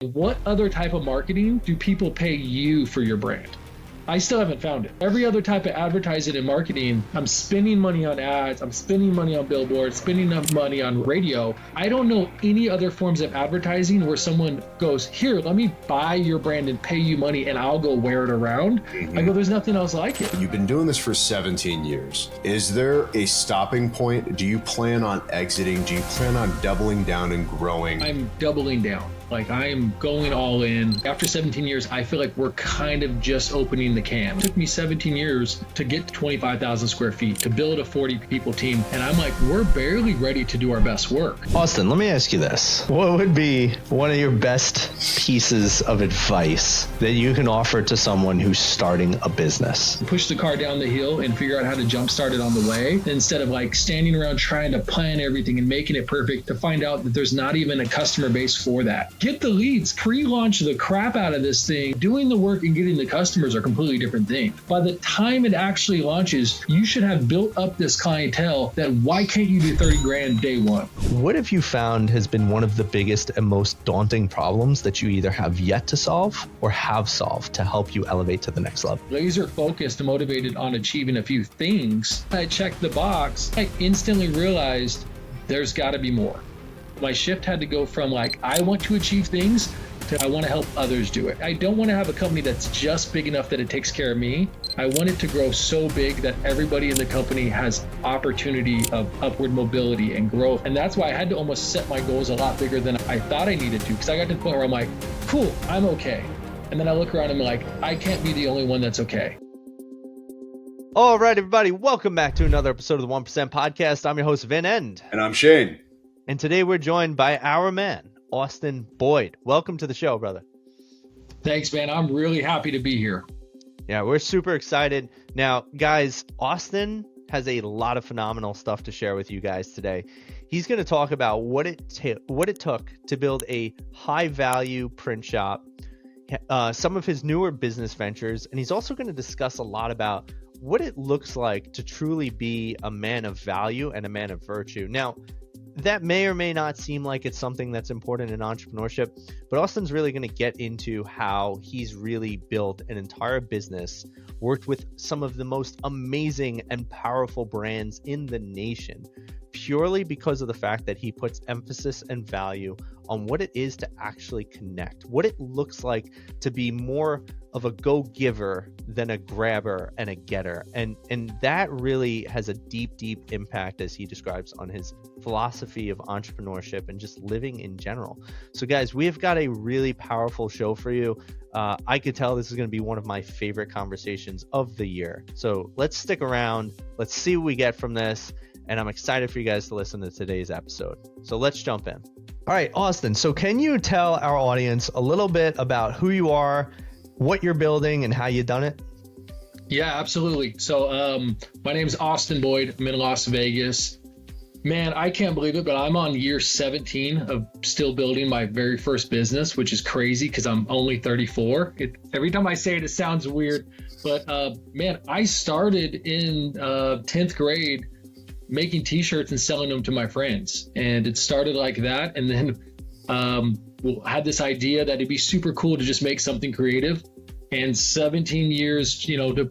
What other type of marketing do people pay you for your brand? I still haven't found it. Every other type of advertising and marketing, I'm spending money on ads, I'm spending money on billboards, spending money on radio. I don't know any other forms of advertising where someone goes, here, let me buy your brand and pay you money and I'll go wear it around. I go, there's nothing else like it. You've been doing this for 17 years. Is there a stopping point? Do you plan on exiting? Do you plan on doubling down and growing? I'm doubling down. Like, I am going all in. After 17 years, I feel like we're kind of just opening the can. It took me 17 years to get to 25,000 square feet, to build a 40 people team. And I'm like, we're barely ready to do our best work. Austin, let me ask you this. What would be one of your best pieces of advice that you can offer to someone who's starting a business? Push the car down the hill and figure out how to jumpstart it on the way, instead of like standing around trying to plan everything and making it perfect, to find out that there's not even a customer base for that. Get the leads, pre-launch the crap out of this thing. Doing the work and getting the customers are completely different things. By the time it actually launches, you should have built up this clientele that why can't you do 30 grand day one? What have you found has been one of the biggest and most daunting problems that you either have yet to solve or have solved to help you elevate to the next level? Laser focused and motivated on achieving a few things. I checked the box. I instantly realized there's got to be more. My shift had to go from like, I want to achieve things to I want to help others do it. I don't want to have a company that's just big enough that it takes care of me. I want it to grow so big that everybody in the company has opportunity of upward mobility and growth. And that's why I had to almost set my goals a lot bigger than I thought I needed to, because I got to the point where I'm like, cool, I'm okay. And then I look around and I'm like, I can't be the only one that's okay. All right, everybody, welcome back to another episode of the 1% Podcast. I'm your host, Vin End. And I'm Shane. And today we're joined by our man, Austin Boyd. Welcome to the show, brother. Thanks, man. I'm really happy to be here. Yeah, we're super excited. Now, guys, Austin has a lot of phenomenal stuff to share with you guys today. He's going to talk about what it took to build a high-value print shop, some of his newer business ventures, and he's also going to discuss a lot about what it looks like to truly be a man of value and a man of virtue. Now, that may or may not seem like it's something that's important in entrepreneurship, but Austin's really going to get into how he's really built an entire business, worked with some of the most amazing and powerful brands in the nation, purely because of the fact that he puts emphasis and value on what it is to actually connect, what it looks like to be more of a go-giver than a grabber and a getter. And that really has a deep, deep impact, as he describes, on his philosophy of entrepreneurship and just living in general. So guys, we have got a really powerful show for you. I could tell this is going to be one of my favorite conversations of the year. So let's stick around. Let's see what we get from this. And I'm excited for you guys to listen to today's episode. So let's jump in. All right, Austin. So can you tell our audience a little bit about who you are, what you're building, and how you've done it? Yeah, absolutely. So my name's Austin Boyd. I'm in Las Vegas. Man, I can't believe it, but I'm on year 17 of still building my very first business, which is crazy because I'm only 34. Every time I say it, it sounds weird. But man, I started in 10th grade making t-shirts and selling them to my friends. And it started like that. And then had this idea that it'd be super cool to just make something creative. And 17 years, to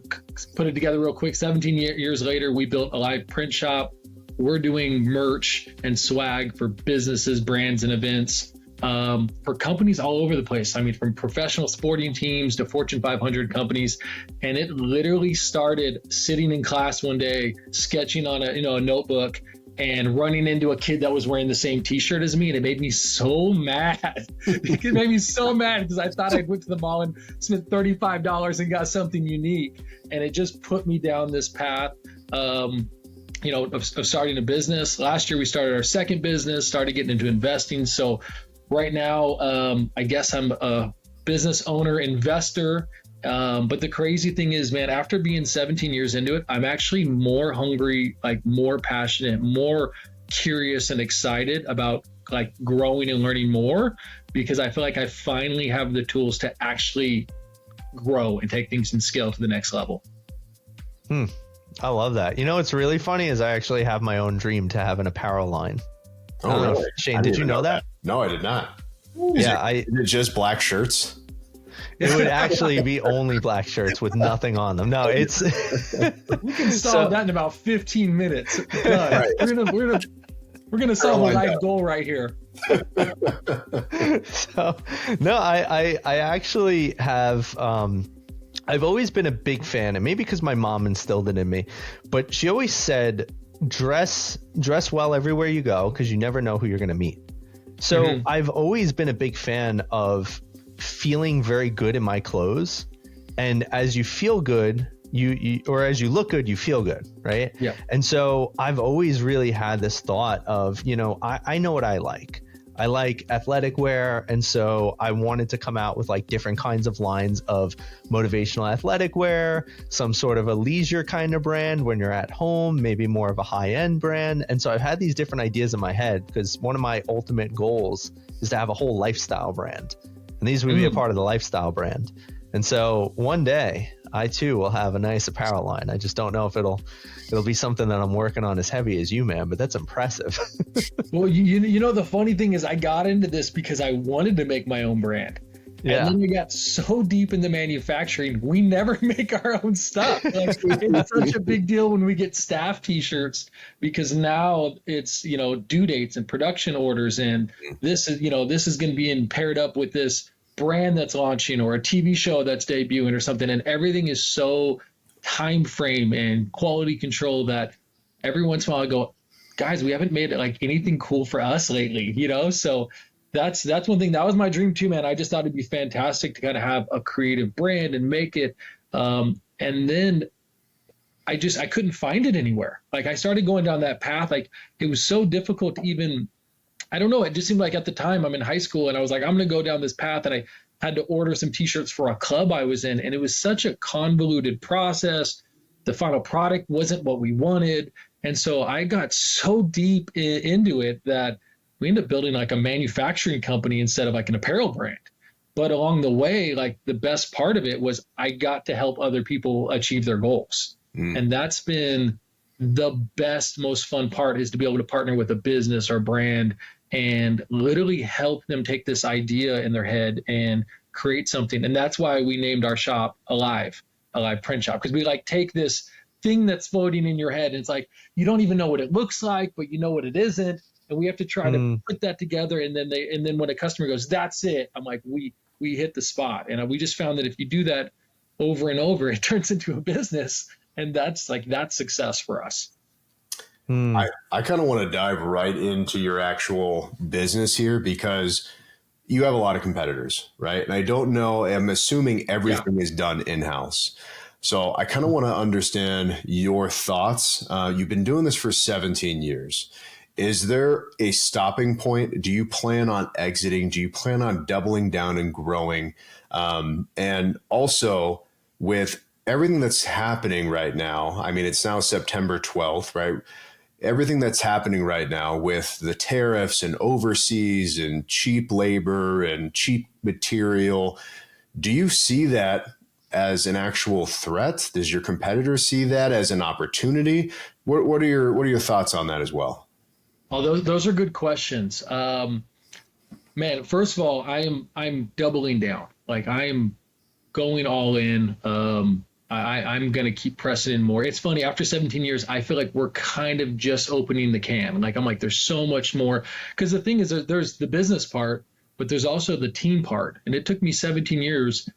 put it together real quick, 17 years later, we built a live print shop. We're doing merch and swag for businesses, brands, and events for companies all over the place. I mean, from professional sporting teams to Fortune 500 companies. And it literally started sitting in class one day, sketching on a notebook, and running into a kid that was wearing the same t-shirt as me. And it made me so mad. It made me so mad because I thought I went to the mall and spent $35 and got something unique. And it just put me down this path of starting a business. Last year, we started our second business, started getting into investing. So right now, I guess I'm a business owner, investor. But the crazy thing is, man, after being 17 years into it, I'm actually more hungry, like more passionate, more curious and excited about like growing and learning more, because I feel like I finally have the tools to actually grow and take things and scale to the next level. I love that. What's really funny is I actually have my own dream to have an apparel line. Oh, really? Shane, did you know that? No, I did not. Yeah, is it just black shirts? it would actually be only black shirts with nothing on them. No, it's We can solve that in about 15 minutes. Done. Right. We're gonna solve a life goal right here. So no, I actually have I've always been a big fan, and maybe because my mom instilled it in me, but she always said dress well everywhere you go, because you never know who you're going to meet. So I've always been a big fan of feeling very good in my clothes, and as you feel good, you or as you look good, you feel good, right? Yeah. And so I've always really had this thought of, I know what I like. I like athletic wear, and so I wanted to come out with like different kinds of lines of motivational athletic wear, some sort of a leisure kind of brand when you're at home, maybe more of a high-end brand. And so I've had these different ideas in my head, because one of my ultimate goals is to have a whole lifestyle brand, and these would be a part of the lifestyle brand. And so one day I too will have a nice apparel line. I just don't know if it'll be something that I'm working on as heavy as you, man, but that's impressive. Well, you know, the funny thing is I got into this because I wanted to make my own brand. Yeah. And then we got so deep into manufacturing, we never make our own stuff. Like, it's such a big deal when we get staff t-shirts, because now it's, due dates and production orders. And this is going to be paired up with this brand that's launching or a TV show that's debuting or something. And everything is so time frame and quality control that every once in a while I go, guys, we haven't made it like anything cool for us lately, So that's one thing. That was my dream too, man. I just thought it'd be fantastic to kind of have a creative brand and make it. And then I couldn't find it anywhere. Like, I started going down that path. Like, it was so difficult to even, I don't know. It just seemed like at the time I'm in high school and I was like, I'm going to go down this path. And I had to order some t-shirts for a club I was in. And it was such a convoluted process. The final product wasn't what we wanted. And so I got so deep into it that we ended up building like a manufacturing company instead of like an apparel brand. But along the way, like, the best part of it was I got to help other people achieve their goals. And that's been the best, most fun part, is to be able to partner with a business or brand and literally help them take this idea in their head and create something. And that's why we named our shop Alive Print Shop, because we like take this thing that's floating in your head and it's like, you don't even know what it looks like, but you know what it isn't. And we have to try to put that together. And then when a customer goes, that's it, I'm like, we hit the spot. And we just found that if you do that over and over, it turns into a business. And that's success for us. I kind of want to dive right into your actual business here, because you have a lot of competitors, right? And I don't know, I'm assuming everything is done in-house. So I kind of want to understand your thoughts. You've been doing this for 17 years. Is there a stopping point? Do you plan on exiting? Do you plan on doubling down and growing? And also, with everything that's happening right now, I mean, it's now September 12th, right? Everything that's happening right now with the tariffs and overseas and cheap labor and cheap material, do you see that as an actual threat? Does your competitor see that as an opportunity? What are your thoughts on that as well? Oh, those are good questions. Man, first of all, I'm doubling down. Like, I am going all in. I'm going to keep pressing in more. It's funny, after 17 years, I feel like we're kind of just opening the can. Like, I'm like, there's so much more. Because the thing is, there's the business part, but there's also the team part. And it took me 17 years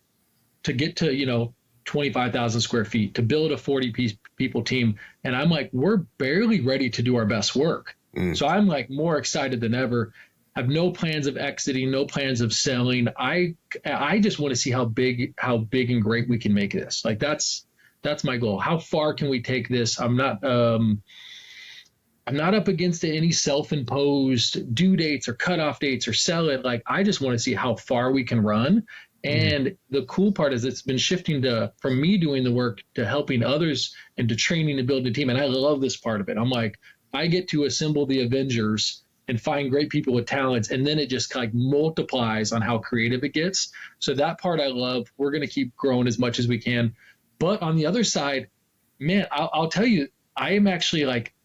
to get to, 25,000 square feet, to build a 40 people team. And I'm like, we're barely ready to do our best work. So I'm like more excited than ever. Have no plans of exiting, no plans of selling. I just want to see how big and great we can make this. Like, that's my goal. How far can we take this? I'm not up against any self-imposed due dates or cutoff dates or sell it. Like, I just want to see how far we can run. And the cool part is it's been shifting from me doing the work to helping others and to training and building a team. And I love this part of it. I'm like, I get to assemble the Avengers and find great people with talents. And then it just like multiplies on how creative it gets. So that part I love. We're going to keep growing as much as we can. But on the other side, man, I'll tell you, I am actually like,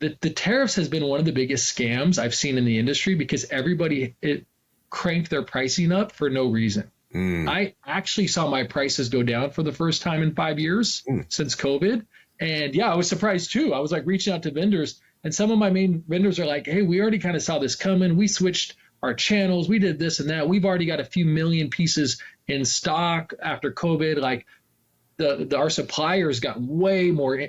the tariffs has been one of the biggest scams I've seen in the industry because everybody cranked their pricing up for no reason. I actually saw my prices go down for the first time in 5 years since COVID. And yeah, I was surprised too. I was like reaching out to vendors, and some of my main vendors are like, hey, we already kind of saw this coming. We switched our channels. We did this and that. We've already got a few million pieces in stock after COVID. Like our suppliers got way more,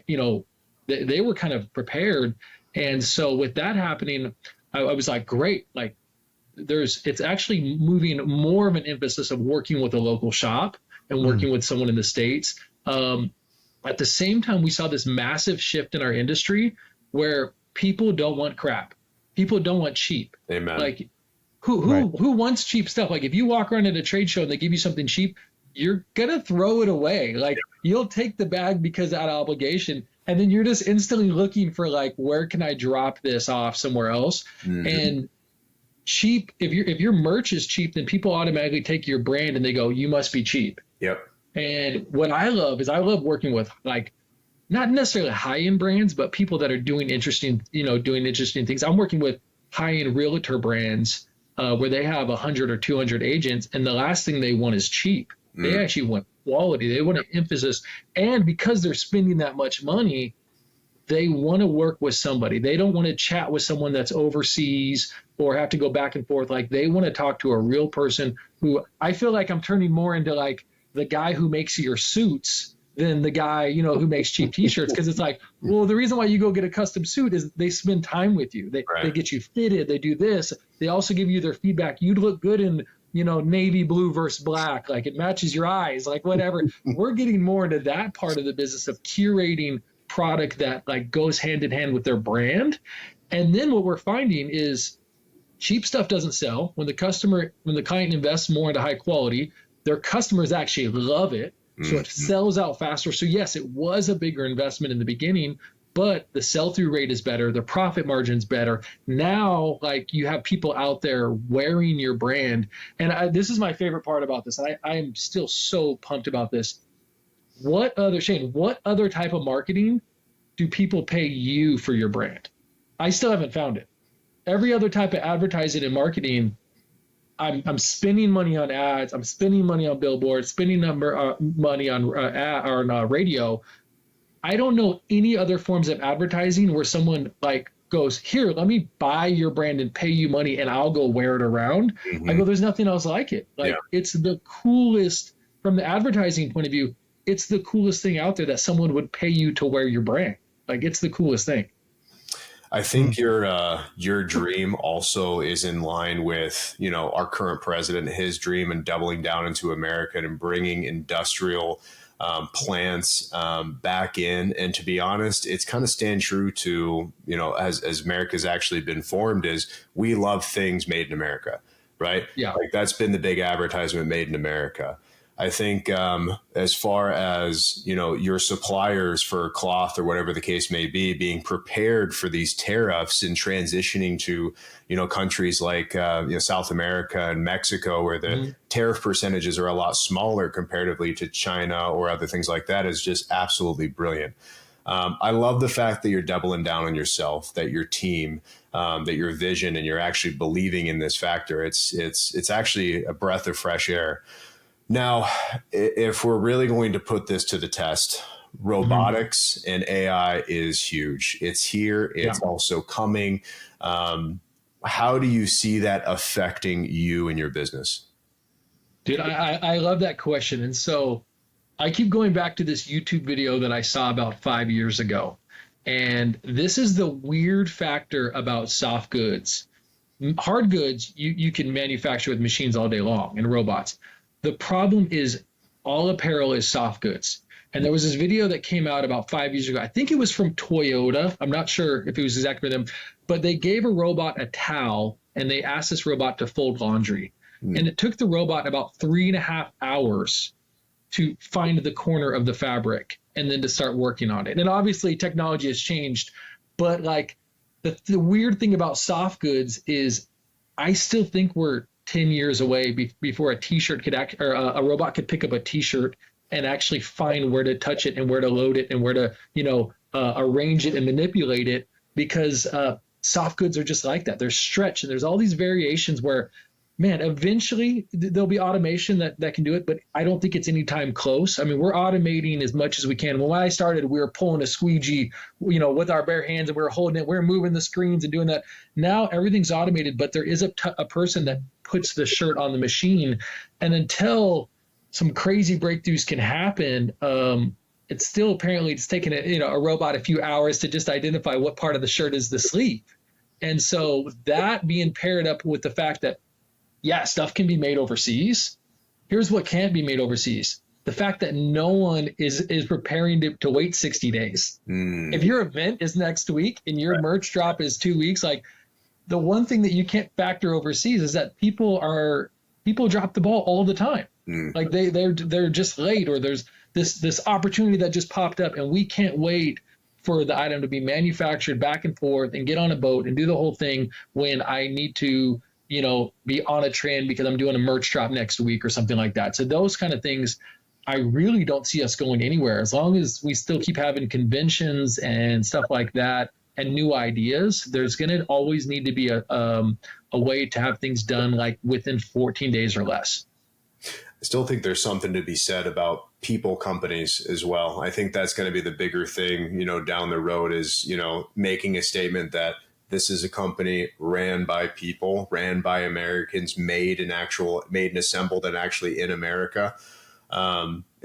they were kind of prepared. And so with that happening, I was like, great. Like it's actually moving more of an emphasis of working with a local shop and working with someone in the States. At the same time, we saw this massive shift in our industry where people don't want crap. People don't want cheap. Amen. Like who wants cheap stuff? Like if you walk around at a trade show and they give you something cheap, you're going to throw it away. Like you'll take the bag because out of obligation. And then you're just instantly looking for like, where can I drop this off somewhere else? And cheap, if your merch is cheap, then people automatically take your brand and they go, you must be cheap. Yep. And what I love is I love working with like not necessarily high-end brands, but people that are doing interesting things. I'm working with high-end realtor brands where they have 100 or 200 agents, and the last thing they want is cheap. They actually want quality. They want an emphasis. And because they're spending that much money, they want to work with somebody. They don't want to chat with someone that's overseas or have to go back and forth. Like they want to talk to a real person who I feel like I'm turning more into like the guy who makes your suits than the guy, who makes cheap t-shirts. Cause it's like, well, the reason why you go get a custom suit is they spend time with you. They get you fitted. They do this. They also give you their feedback. You'd look good in, navy blue versus black, like it matches your eyes, like whatever. We're getting more into that part of the business of curating product that like goes hand in hand with their brand. And then what we're finding is cheap stuff doesn't sell. When the client invests more into high quality, their customers actually love it. So it sells out faster. So yes, it was a bigger investment in the beginning, but the sell-through rate is better. The profit margin's better. Now, like you have people out there wearing your brand. And this is my favorite part about this. I am still so pumped about this. What other type of marketing do people pay you for your brand? I still haven't found it. Every other type of advertising and marketing, I'm spending money on ads. I'm spending money on billboards, spending money on radio. I don't know any other forms of advertising where someone like goes, here, let me buy your brand and pay you money and I'll go wear it around. I go, there's nothing else like it. Like it's the coolest from the advertising point of view. It's the coolest thing out there that someone would pay you to wear your brand. Like it's the coolest thing. I think your dream also is in line with, our current president, his dream and doubling down into America and bringing industrial plants back in. And to be honest, it's kind of stand true to, as America's actually been formed, is we love things made in America, right? Yeah. Like that's been the big advertisement, made in America. I think as far as, your suppliers for cloth or whatever the case may be, being prepared for these tariffs and transitioning to, countries like, South America and Mexico, where the tariff percentages are a lot smaller comparatively to China or other things like that, is just absolutely brilliant. I love the fact that you're doubling down on yourself, that your team, that your vision, and you're actually believing in this factor. It's actually a breath of fresh air. Now, if we're really going to put this to the test, robotics and AI is huge. It's here. It's also coming. How do you see that affecting you and your business? Dude, I love that question. And so I keep going back to this YouTube video that I saw about 5 years ago. And this is the weird factor about soft goods. Hard goods, you can manufacture with machines all day long and robots. The problem is all apparel is soft goods. And there was this video that came out about 5 years ago. I think it was from Toyota. I'm not sure if it was exactly them, but they gave a robot a towel and they asked this robot to fold laundry. And it took the robot about 3.5 hours to find the corner of the fabric and then to start working on it. And obviously technology has changed, but like the weird thing about soft goods is I still think we're 10 years away before a t-shirt could a robot could pick up a t-shirt and actually find where to touch it and where to load it and where to, arrange it and manipulate it. because soft goods are just like that. They're stretched, and there's all these variations where, man, eventually there'll be automation that can do it, but I don't think it's anytime close. I mean, we're automating as much as we can. When I started, we were pulling a squeegee, with our bare hands, and we were holding it. We were moving the screens and doing that. Now everything's automated, but there is a person that puts the shirt on the machine. And until some crazy breakthroughs can happen, it's still apparently it's taken a robot a few hours to just identify what part of the shirt is the sleeve. And so that being paired up with the fact that, yeah, stuff can be made overseas. Here's what can't be made overseas. The fact that no one is preparing to wait 60 days. If your event is next week and your merch drop is 2 weeks, like, the one thing that you can't factor overseas is that people drop the ball all the time. Like they're just late, or there's this opportunity that just popped up, and we can't wait for the item to be manufactured back and forth and get on a boat and do the whole thing when I need to be on a trend because I'm doing a merch drop next week or something like that. So those kind of things, I really don't see us going anywhere as long as we still keep having conventions and stuff like that and new ideas. There's going to always need to be a way to have things done like within 14 days or less. I still think there's something to be said about people companies as well. I think that's going to be the bigger thing, down the road is, making a statement that this is a company ran by people, ran by Americans, made and assembled and actually in America,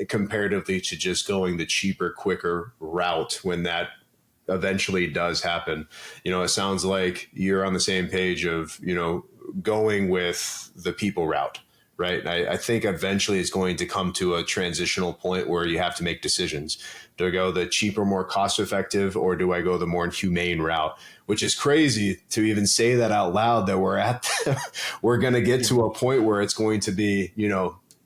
comparatively to just going the cheaper, quicker route when that eventually does happen. It sounds like you're on the same page of, going with the people route, right? I think eventually it's going to come to a transitional point where you have to make decisions. Do I go the cheaper, more cost-effective, or do I go the more humane route? Which is crazy to even say that out loud, that we're going to get to a point where it's going to be,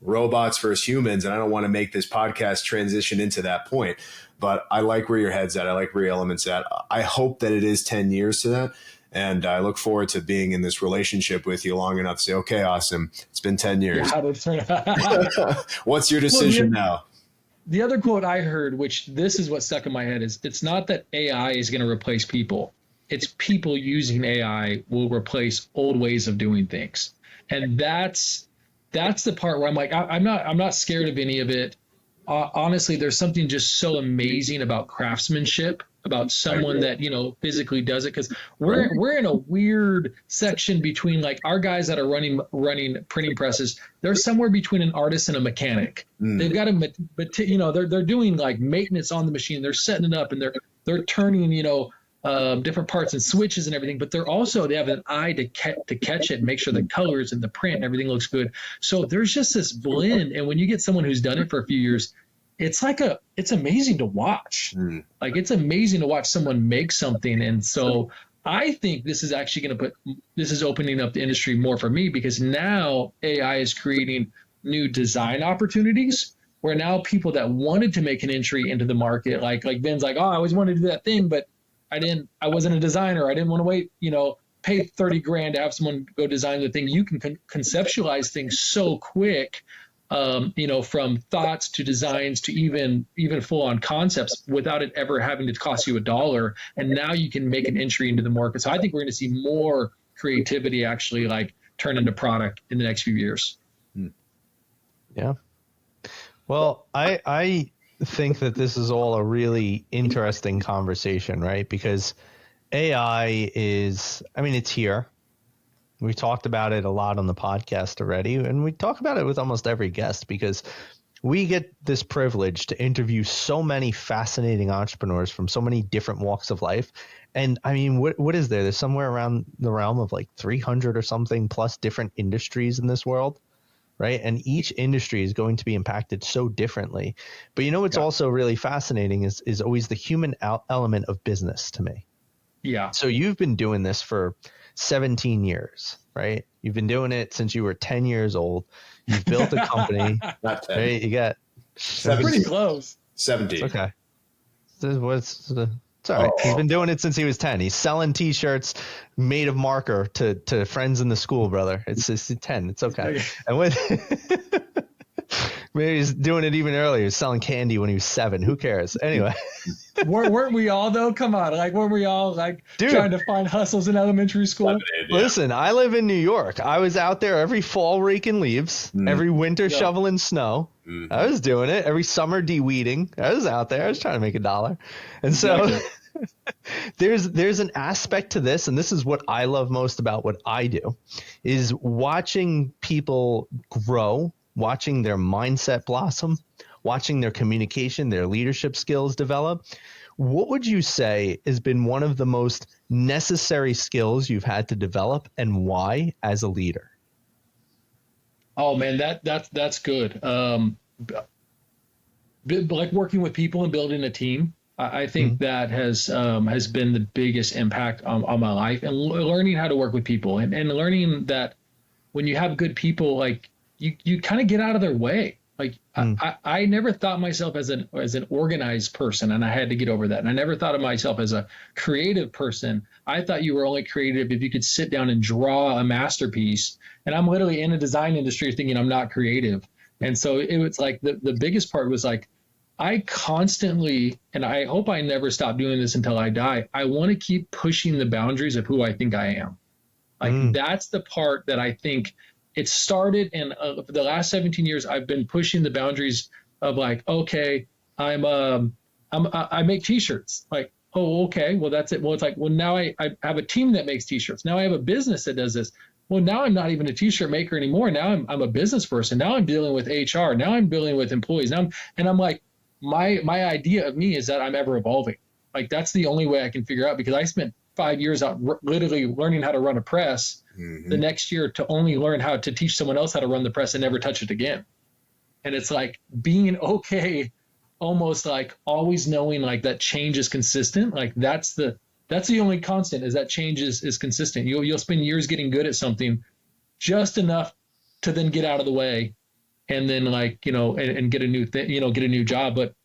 robots versus humans. And I don't want to make this podcast transition into that point, but I like where your head's at. I like where your element's at. I hope that it is 10 years to that. And I look forward to being in this relationship with you long enough to say, okay, awesome. It's been 10 years. What's your decision now? The other quote I heard, which this is what stuck in my head, is it's not that AI is going to replace people. It's people using AI will replace old ways of doing things. And that's the part where I'm like, I'm not scared of any of it. Honestly, there's something just so amazing about craftsmanship, about someone that, physically does it. Because we're in a weird section between like our guys that are running printing presses. They're somewhere between an artist and a mechanic. They've got they're doing like maintenance on the machine. They're setting it up and they're turning, different parts and switches and everything, but they have an eye to catch it and make sure the colors and the print and everything looks good. So there's just this blend. And when you get someone who's done it for a few years, it's amazing to watch. Like, it's amazing to watch someone make something. And so I think this is actually this is opening up the industry more for me, because now AI is creating new design opportunities where now people that wanted to make an entry into the market, like Ben's like, oh, I always wanted to do that thing, but I wasn't a designer. I didn't want to wait, pay $30,000 to have someone go design the thing. You can conceptualize things so quick, from thoughts to designs to even full on concepts without it ever having to cost you $1. And now you can make an entry into the market. So I think we're going to see more creativity actually like turn into product in the next few years. Yeah. Well, I think that this is all a really interesting conversation, right? Because AI it's here. We talked about it a lot on the podcast already, and we talk about it with almost every guest because we get this privilege to interview so many fascinating entrepreneurs from so many different walks of life. And what is there? There's somewhere around the realm of like 300 or something plus different industries in this world. Right. And each industry is going to be impacted so differently. But what's also really fascinating is always the human element of business to me. Yeah. So you've been doing this for 17 years, right? You've been doing it since you were 10 years old. You've built a company. Not 10. Right? You got 17. Pretty close. 17. It's okay. It's all right. He's been doing it since he was 10. He's selling T-shirts made of marker to friends in the school, brother. It's just 10. It's okay. And maybe he's doing it even earlier. He's selling candy when he was 7. Who cares? Anyway. weren't we all though? Come on, like weren't we all like Dude, trying to find hustles in elementary school? Lemonade, yeah. listen, I live in New York. I was out there every fall raking leaves, every winter Yeah. shoveling snow. I was doing it every summer de-weeding. I was out there. I was trying to make $1. And so there's an aspect to this, and this is what I love most about what I do, is watching people grow, watching their mindset blossom, watching their communication, their leadership skills develop. What would you say has been one of the most necessary skills you've had to develop, and why as a leader? Oh man, that's good. Like working with people and building a team. I think that has been the biggest impact on my life, and learning how to work with people, and learning that when you have good people, like you kind of get out of their way. Like I never thought myself as an organized person, and I had to get over that. And I never thought of myself as a creative person. I thought you were only creative if you could sit down and draw a masterpiece. And I'm literally in the design industry thinking I'm not creative. And so it was like the biggest part was like, I constantly, and I hope I never stop doing this until I die, I want to keep pushing the boundaries of who I think I am. Like that's the part that I think it started. And for the last 17 years, I've been pushing the boundaries of like, okay, I make t-shirts. Like, oh, okay, well, that's it. Well, it's like, well, now I have a team that makes t-shirts. Now I have a business that does this. Well, now I'm not even a t-shirt maker anymore. Now I'm a business person. Now I'm dealing with HR. Now I'm dealing with employees. Now I'm like, my idea of me is that I'm ever evolving. Like that's the only way I can figure out, because I spent 5 years out literally learning how to run a press. The next year to only learn how to teach someone else how to run the press and never touch it again. And it's like being okay, almost like always knowing like that change is consistent. Like that's the only constant, is that change is consistent. You'll spend years getting good at something, just enough to then get out of the way, and then like, and get a new thing, get a new job. But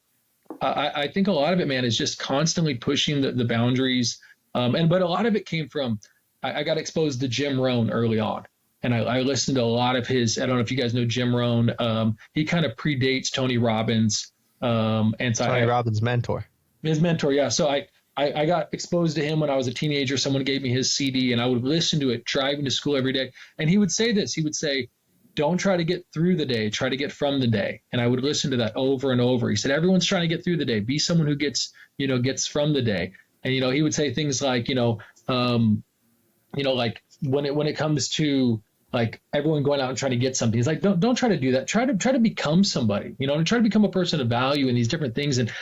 I think a lot of it, man, is just constantly pushing the boundaries. But a lot of it came from, I got exposed to Jim Rohn early on, and I listened to a lot of his. I don't know if you guys know Jim Rohn. He kind of predates Tony Robbins. And so Tony Robbins' mentor. His mentor, yeah. So I got exposed to him when I was a teenager. Someone gave me his CD, and I would listen to it driving to school every day. And he would say this. He would say, don't try to get through the day, try to get from the day. And I would listen to that over and over. He said, everyone's trying to get through the day. Be someone who gets from the day. And, he would say things like, like when it comes to like everyone going out and trying to get something, he's like, don't try to do that. Try to become somebody, and try to become a person of value in these different things. And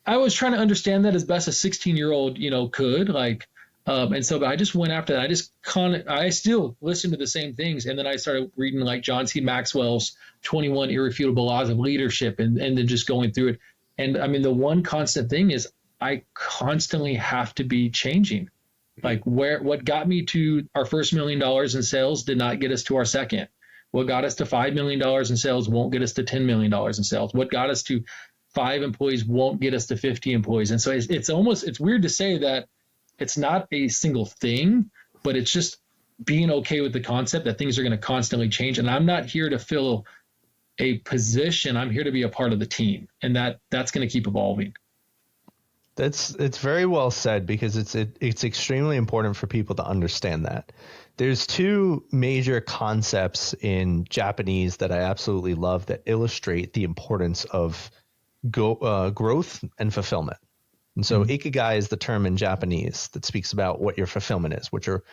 I was trying to understand that as best a 16-year-old, could, like, and so I just went after that. I still listen to the same things. And then I started reading like John C. Maxwell's 21 Irrefutable Laws of Leadership, and then just going through it. And I mean, the one constant thing is I constantly have to be changing. Like what got me to our first $1 million in sales did not get us to our second. What got us to $5 million in sales won't get us to $10 million in sales. What got us to 5 employees won't get us to 50 employees. And so it's weird to say that it's not a single thing, but it's just being okay with the concept that things are going to constantly change. And I'm not here to fill a position. I'm here to be a part of the team, and that's going to keep evolving. It's very well said, because it's extremely important for people to understand that. There's 2 major concepts in Japanese that I absolutely love that illustrate the importance of growth and fulfillment. And so ikigai is the term in Japanese that speaks about what your fulfillment is, what your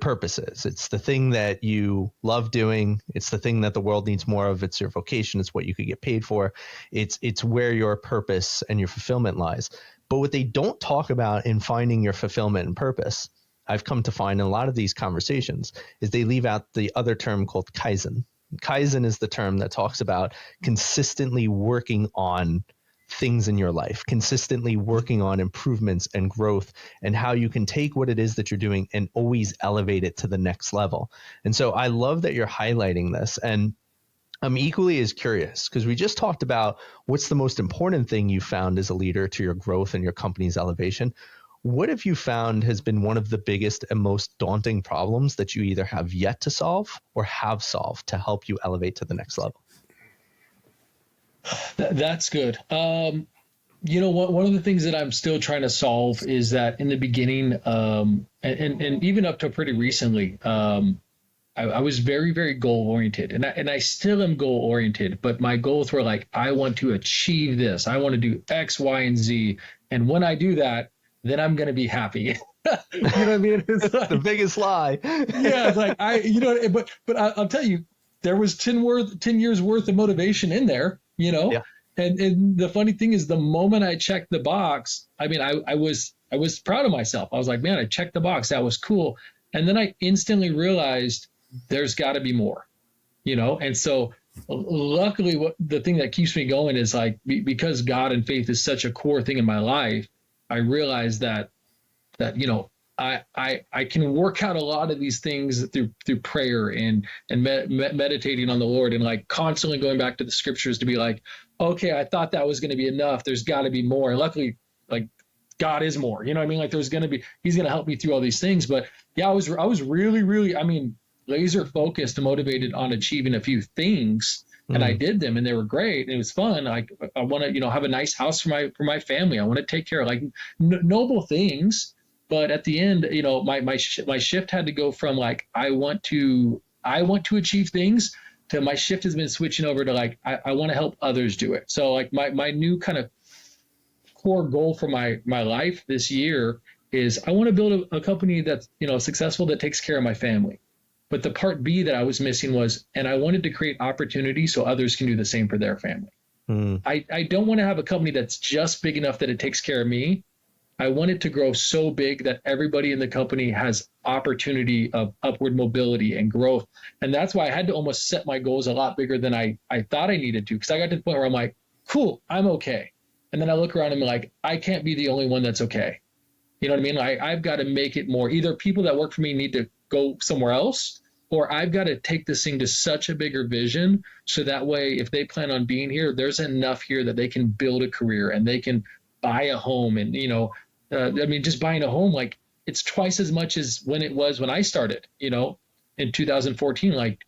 purpose is. It's the thing that you love doing. It's the thing that the world needs more of. It's your vocation. It's what you could get paid for. It's where your purpose and your fulfillment lies. But what they don't talk about in finding your fulfillment and purpose, I've come to find in a lot of these conversations, is they leave out the other term called kaizen. Kaizen is the term that talks about consistently working on things in your life, consistently working on improvements and growth, and how you can take what it is that you're doing and always elevate it to the next level. And so I love that you're highlighting this. And I'm equally as curious, because we just talked about what's the most important thing you found as a leader to your growth and your company's elevation. What have you found has been one of the biggest and most daunting problems that you either have yet to solve or have solved to help you elevate to the next level? That's good. You know what? One of the things that I'm still trying to solve is that in the beginning, and even up to pretty recently, I was very, very goal oriented, and I still am goal oriented. But my goals were like, I want to achieve this. I want to do X, Y, and Z. And when I do that, then I'm going to be happy. You know what I mean? It's The like, biggest lie. yeah, it's like you know, but I'll tell you, there was 10 years worth of motivation in there, you know. Yeah. And the funny thing is, the moment I checked the box, I mean, I was proud of myself. I was like, man, I checked the box. That was cool. And then I instantly realized there's got to be more, you know. And so, luckily, what the thing that keeps me going is like because God and faith is such a core thing in my life. I realized that you know I can work out a lot of these things through prayer and meditating on the Lord and like constantly going back to the scriptures to be like, okay, I thought that was going to be enough. There's got to be more. And luckily, like God is more. You know what I mean? Like there's going to be, He's going to help me through all these things. But yeah, I was really, I mean, laser focused and motivated on achieving a few things. And I did them, and they were great. And it was fun. Like I want to, you know, have a nice house for my family. I want to take care of like noble things. But at the end, you know, my shift had to go from like I want to achieve things to my shift has been switching over to like I want to help others do it. So like my new kind of core goal for my life this year is I want to build a company that's, you know, successful, that takes care of my family. But the part B that I was missing was, and I wanted to create opportunity so others can do the same for their family. I don't want to have a company that's just big enough that it takes care of me. I want it to grow so big that everybody in the company has opportunity of upward mobility and growth. And that's why I had to almost set my goals a lot bigger than I thought I needed to, because I got to the point where I'm like, cool, I'm okay. And then I look around and I'm like, I can't be the only one that's okay. You know what I mean? I've got to make it more. Either people that work for me need to go somewhere else, or I've got to take this thing to such a bigger vision. So that way, if they plan on being here, there's enough here that they can build a career and they can buy a home. And, you know, I mean, just buying a home, like it's twice as much as when it was when I started, you know, in 2014. Like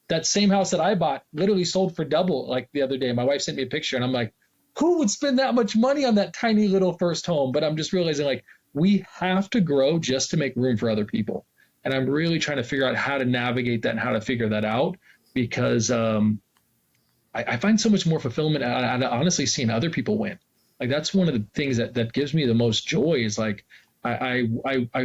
that same house that I bought literally sold for double. Like the other day, my wife sent me a picture and I'm like, who would spend that much money on that tiny little first home? But I'm just realizing like we have to grow just to make room for other people. And I'm really trying to figure out how to navigate that and how to figure that out, because I find so much more fulfillment out of honestly seeing other people win. Like that's one of the things that gives me the most joy is like I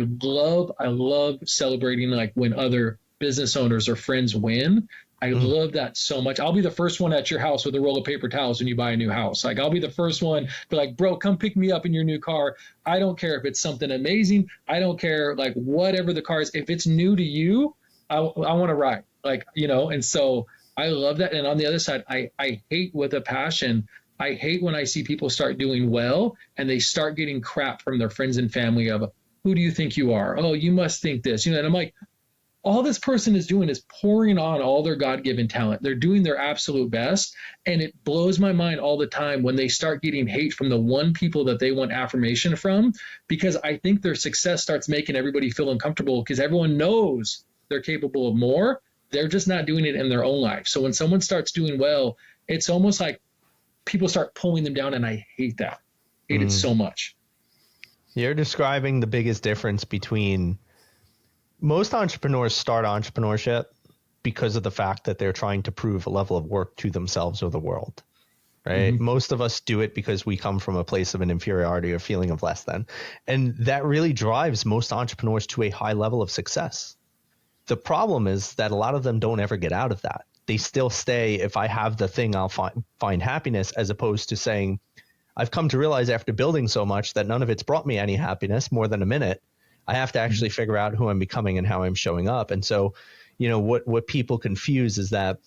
love celebrating like when other business owners or friends win. I love that so much. I'll be the first one at your house with a roll of paper towels when you buy a new house. Like I'll be the first one, be like, bro, come pick me up in your new car. I don't care if it's something amazing. I don't care like whatever the car is. If it's new to you, I want to ride. Like, you know, and so I love that. And on the other side, I hate with a passion. I hate when I see people start doing well and they start getting crap from their friends and family of, who do you think you are? Oh, you must think this, you know, and I'm like, all this person is doing is pouring on all their God-given talent. They're doing their absolute best. And it blows my mind all the time when they start getting hate from the one people that they want affirmation from, because I think their success starts making everybody feel uncomfortable because everyone knows they're capable of more. They're just not doing it in their own life. So when someone starts doing well, it's almost like people start pulling them down. And I hate that. I hate it so much. You're describing the biggest difference between most entrepreneurs start entrepreneurship because of the fact that they're trying to prove a level of work to themselves or the world, right? Most of us do it because we come from a place of an inferiority or feeling of less than. And that really drives most entrepreneurs to a high level of success. The problem is that a lot of them don't ever get out of that. They still stay, if I have the thing, I'll find happiness, as opposed to saying, I've come to realize after building so much that none of it's brought me any happiness more than a minute. I have to actually figure out who I'm becoming and how I'm showing up. And so, you know, what people confuse is that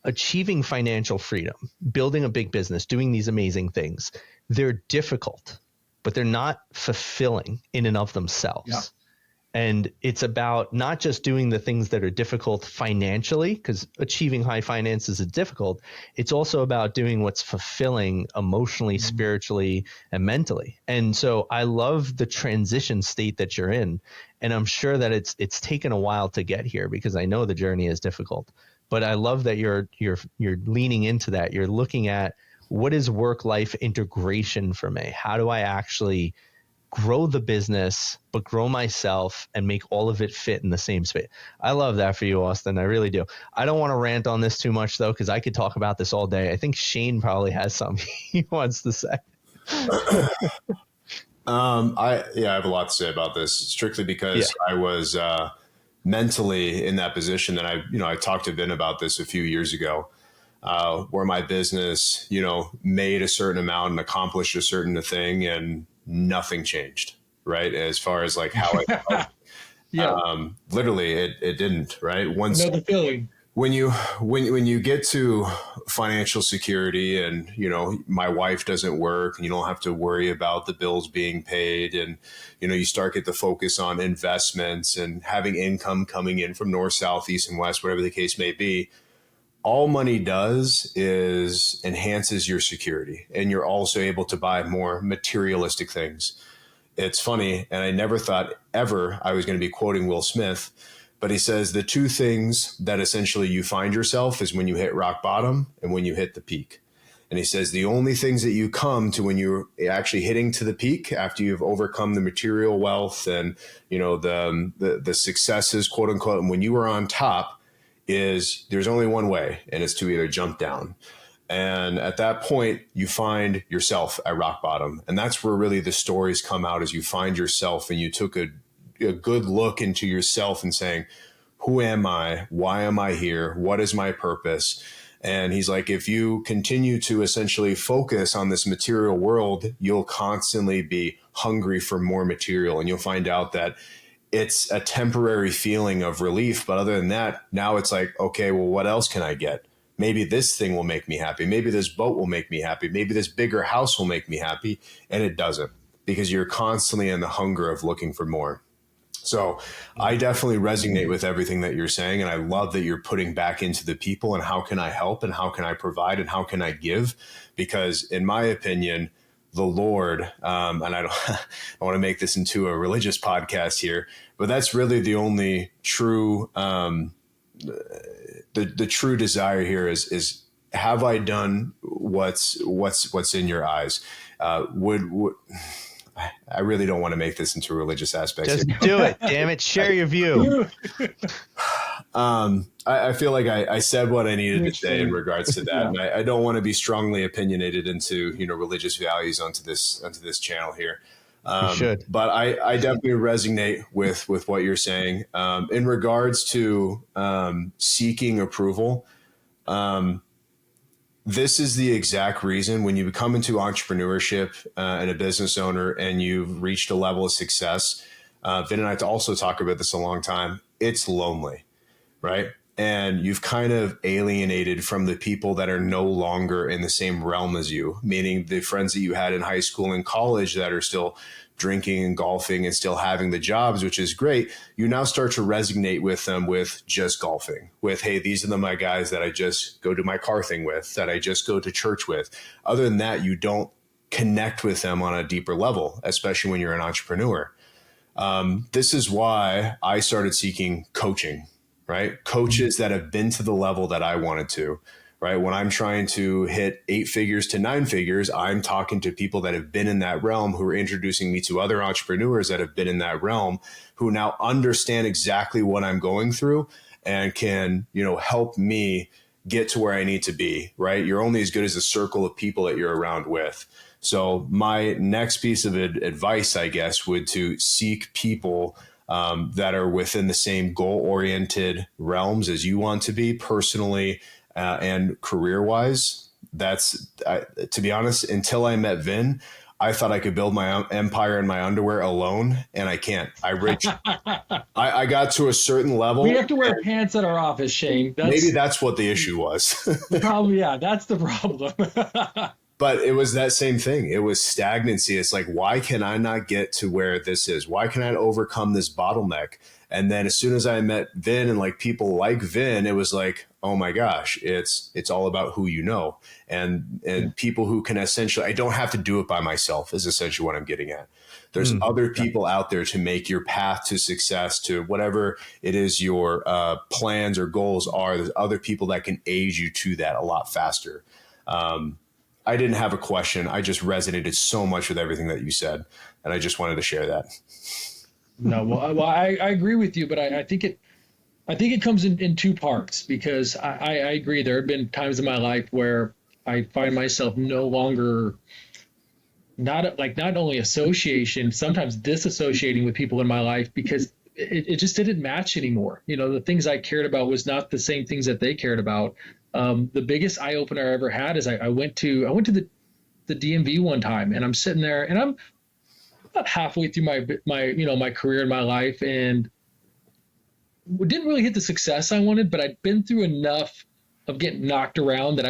achieving financial freedom, building a big business, doing these amazing things, they're difficult, but they're not fulfilling in and of themselves. Yeah. And it's about not just doing the things that are difficult financially, because achieving high finances is difficult. It's also about doing what's fulfilling emotionally, spiritually, and mentally. And so I love the transition state that you're in. And I'm sure that it's taken a while to get here, because I know the journey is difficult. But I love that you're leaning into that. You're looking at what is work-life integration for me? How do I actually grow the business, but grow myself and make all of it fit in the same space? I love that for you, Austin. I really do. I don't want to rant on this too much, though, because I could talk about this all day. I think Shane probably has something he wants to say. I have a lot to say about this, strictly because I was mentally in that position that I talked to Vin about this a few years ago, where my business, made a certain amount and accomplished a certain thing, and nothing changed, right? As far as like how I felt. Literally it didn't, right? Once know the feeling. when you get to financial security and, my wife doesn't work and you don't have to worry about the bills being paid, and, you start get the focus on investments and having income coming in from north, south, east, and west, whatever the case may be, all money does is enhances your security. And you're also able to buy more materialistic things. It's funny. And I never thought ever I was going to be quoting Will Smith, but he says the two things that essentially you find yourself is when you hit rock bottom and when you hit the peak. And he says the only things that you come to when you're actually hitting to the peak, after you've overcome the material wealth and, the successes, quote unquote, and when you are on top, is there's only one way, and it's to either jump down. And at that point, you find yourself at rock bottom. And that's where really the stories come out, as you find yourself and you took a good look into yourself and saying, who am I? Why am I here? What is my purpose? And he's like, if you continue to essentially focus on this material world, you'll constantly be hungry for more material. And you'll find out that it's a temporary feeling of relief. But other than that, now it's like, okay, well, what else can I get? Maybe this thing will make me happy. Maybe this boat will make me happy. Maybe this bigger house will make me happy. And it doesn't, because you're constantly in the hunger of looking for more. So I definitely resonate with everything that you're saying. And I love that you're putting back into the people and how can I help and how can I provide and how can I give? Because in my opinion, the Lord, and I want to make this into a religious podcast here, but that's really the only true, the true desire here is have I done what's in your eyes? I really don't want to make this into a religious aspect. Just do it. Damn it. Share your view. I feel like I said what I needed to say in regards to that. And I don't want to be strongly opinionated into, religious values onto this channel here. You should. But I definitely resonate with what you're saying. In regards to seeking approval, this is the exact reason when you come into entrepreneurship and a business owner and you've reached a level of success, Vin and I also talk about this a long time, it's lonely, right? And you've kind of alienated from the people that are no longer in the same realm as you, meaning the friends that you had in high school and college that are still drinking and golfing and still having the jobs, which is great. You now start to resonate with them with just golfing, with, hey, these are my guys that I just go to my car thing with, that I just go to church with. Other than that, you don't connect with them on a deeper level, especially when you're an entrepreneur. This is why I started seeking coaching, right? Coaches that have been to the level that I wanted to, right? When I'm trying to hit 8 figures to 9 figures, I'm talking to people that have been in that realm, who are introducing me to other entrepreneurs that have been in that realm, who now understand exactly what I'm going through and can, help me get to where I need to be, right? You're only as good as the circle of people that you're around with. So my next piece of advice, I guess, would to seek people that are within the same goal-oriented realms as you want to be personally and career-wise. That's, to be honest, until I met Vin, I thought I could build my empire in my underwear alone, and I can't. I got to a certain level. We have to wear pants at our office, Shane. Maybe that's what the issue was. Probably, yeah, that's the problem. But it was that same thing. It was stagnancy. It's like, why can I not get to where this is? Why can I not overcome this bottleneck? And then as soon as I met Vin and like people like Vin, it was like, oh my gosh, it's all about who you know. And people who can essentially, I don't have to do it by myself is essentially what I'm getting at. There's other people out there to make your path to success, to whatever it is your plans or goals are. There's other people that can aid you to that a lot faster. I didn't have a question. I just resonated so much with everything that you said, and I just wanted to share that. No, well, I agree with you, but I think it comes in two parts, because I agree. There have been times in my life where I find myself no longer not only association, sometimes disassociating with people in my life because it just didn't match anymore. The things I cared about was not the same things that they cared about. The biggest eye opener I ever had is I went to the DMV one time, and I'm sitting there, and I'm about halfway through my career in my life, and didn't really hit the success I wanted, but I'd been through enough of getting knocked around that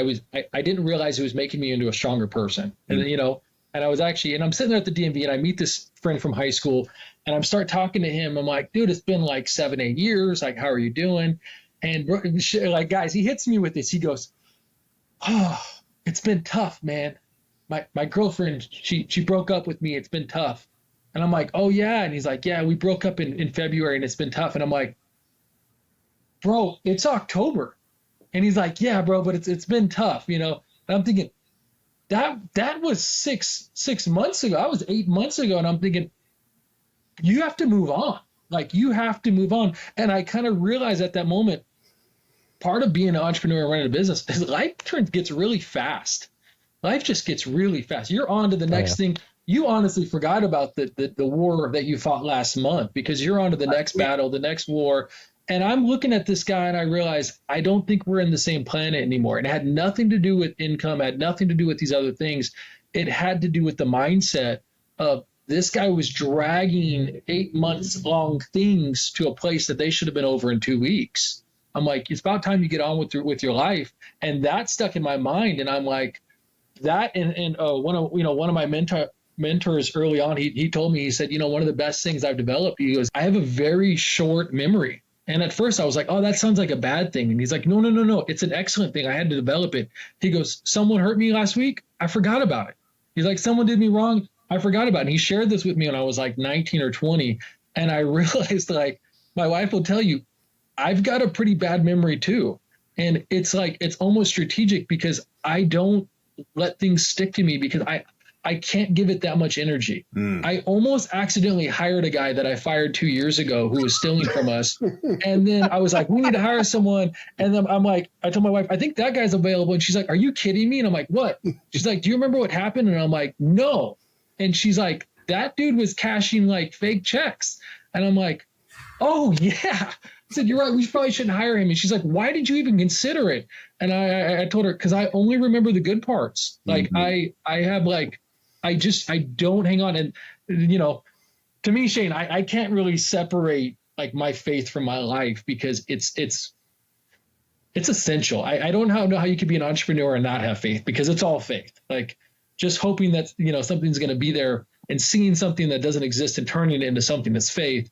I didn't realize it was making me into a stronger person. And then, and I was and I'm sitting there at the DMV, and I meet this friend from high school, and I'm start talking to him. I'm like, dude, it's been like 7-8 years. Like, how are you doing? And like, guys, he hits me with this. He goes, oh, it's been tough, man. My girlfriend, she broke up with me. It's been tough. And I'm like, oh yeah. And he's like, yeah, we broke up in February, and it's been tough. And I'm like, bro, it's October. And he's like, yeah, bro, but it's been tough, And I'm thinking that was six months ago. I was 8 months ago. And I'm thinking, you have to move on. Like, you have to move on. And I kind of realized at that moment, part of being an entrepreneur and running a business is life gets really fast. Life just gets really fast. You're on to the next thing. You honestly forgot about the war that you fought last month because you're on to the next battle, the next war. And I'm looking at this guy, and I realize I don't think we're in the same planet anymore. And it had nothing to do with income, had nothing to do with these other things. It had to do with the mindset of this guy was dragging 8 months long things to a place that they should have been over in 2 weeks. I'm like, it's about time you get on with your life. And that stuck in my mind. And I'm like, that and one of my mentors early on, he told me, he said, one of the best things I've developed, he goes, I have a very short memory. And at first I was like, oh, that sounds like a bad thing. And he's like, no, it's an excellent thing. I had to develop it. He goes, someone hurt me last week. I forgot about it. He's like, someone did me wrong. I forgot about it. And he shared this with me when I was like 19 or 20. And I realized, like, my wife will tell you, I've got a pretty bad memory too. And it's like, it's almost strategic because I don't let things stick to me because I can't give it that much energy. I almost accidentally hired a guy that I fired 2 years ago who was stealing from us. And then I was like, we need to hire someone. And then I'm like, I told my wife, I think that guy's available. And she's like, are you kidding me? And I'm like, what? She's like, do you remember what happened? And I'm like, no. And she's like, that dude was cashing like fake checks. And I'm like, oh yeah. I said, you're right. We probably shouldn't hire him. And she's like, why did you even consider it? And I told her, because I only remember the good parts. Like I have like, I don't hang on. And, to me, Shane, I can't really separate like my faith from my life because it's essential. I don't know how you could be an entrepreneur and not have faith because it's all faith. Like just hoping that, something's going to be there and seeing something that doesn't exist and turning it into something that's faith.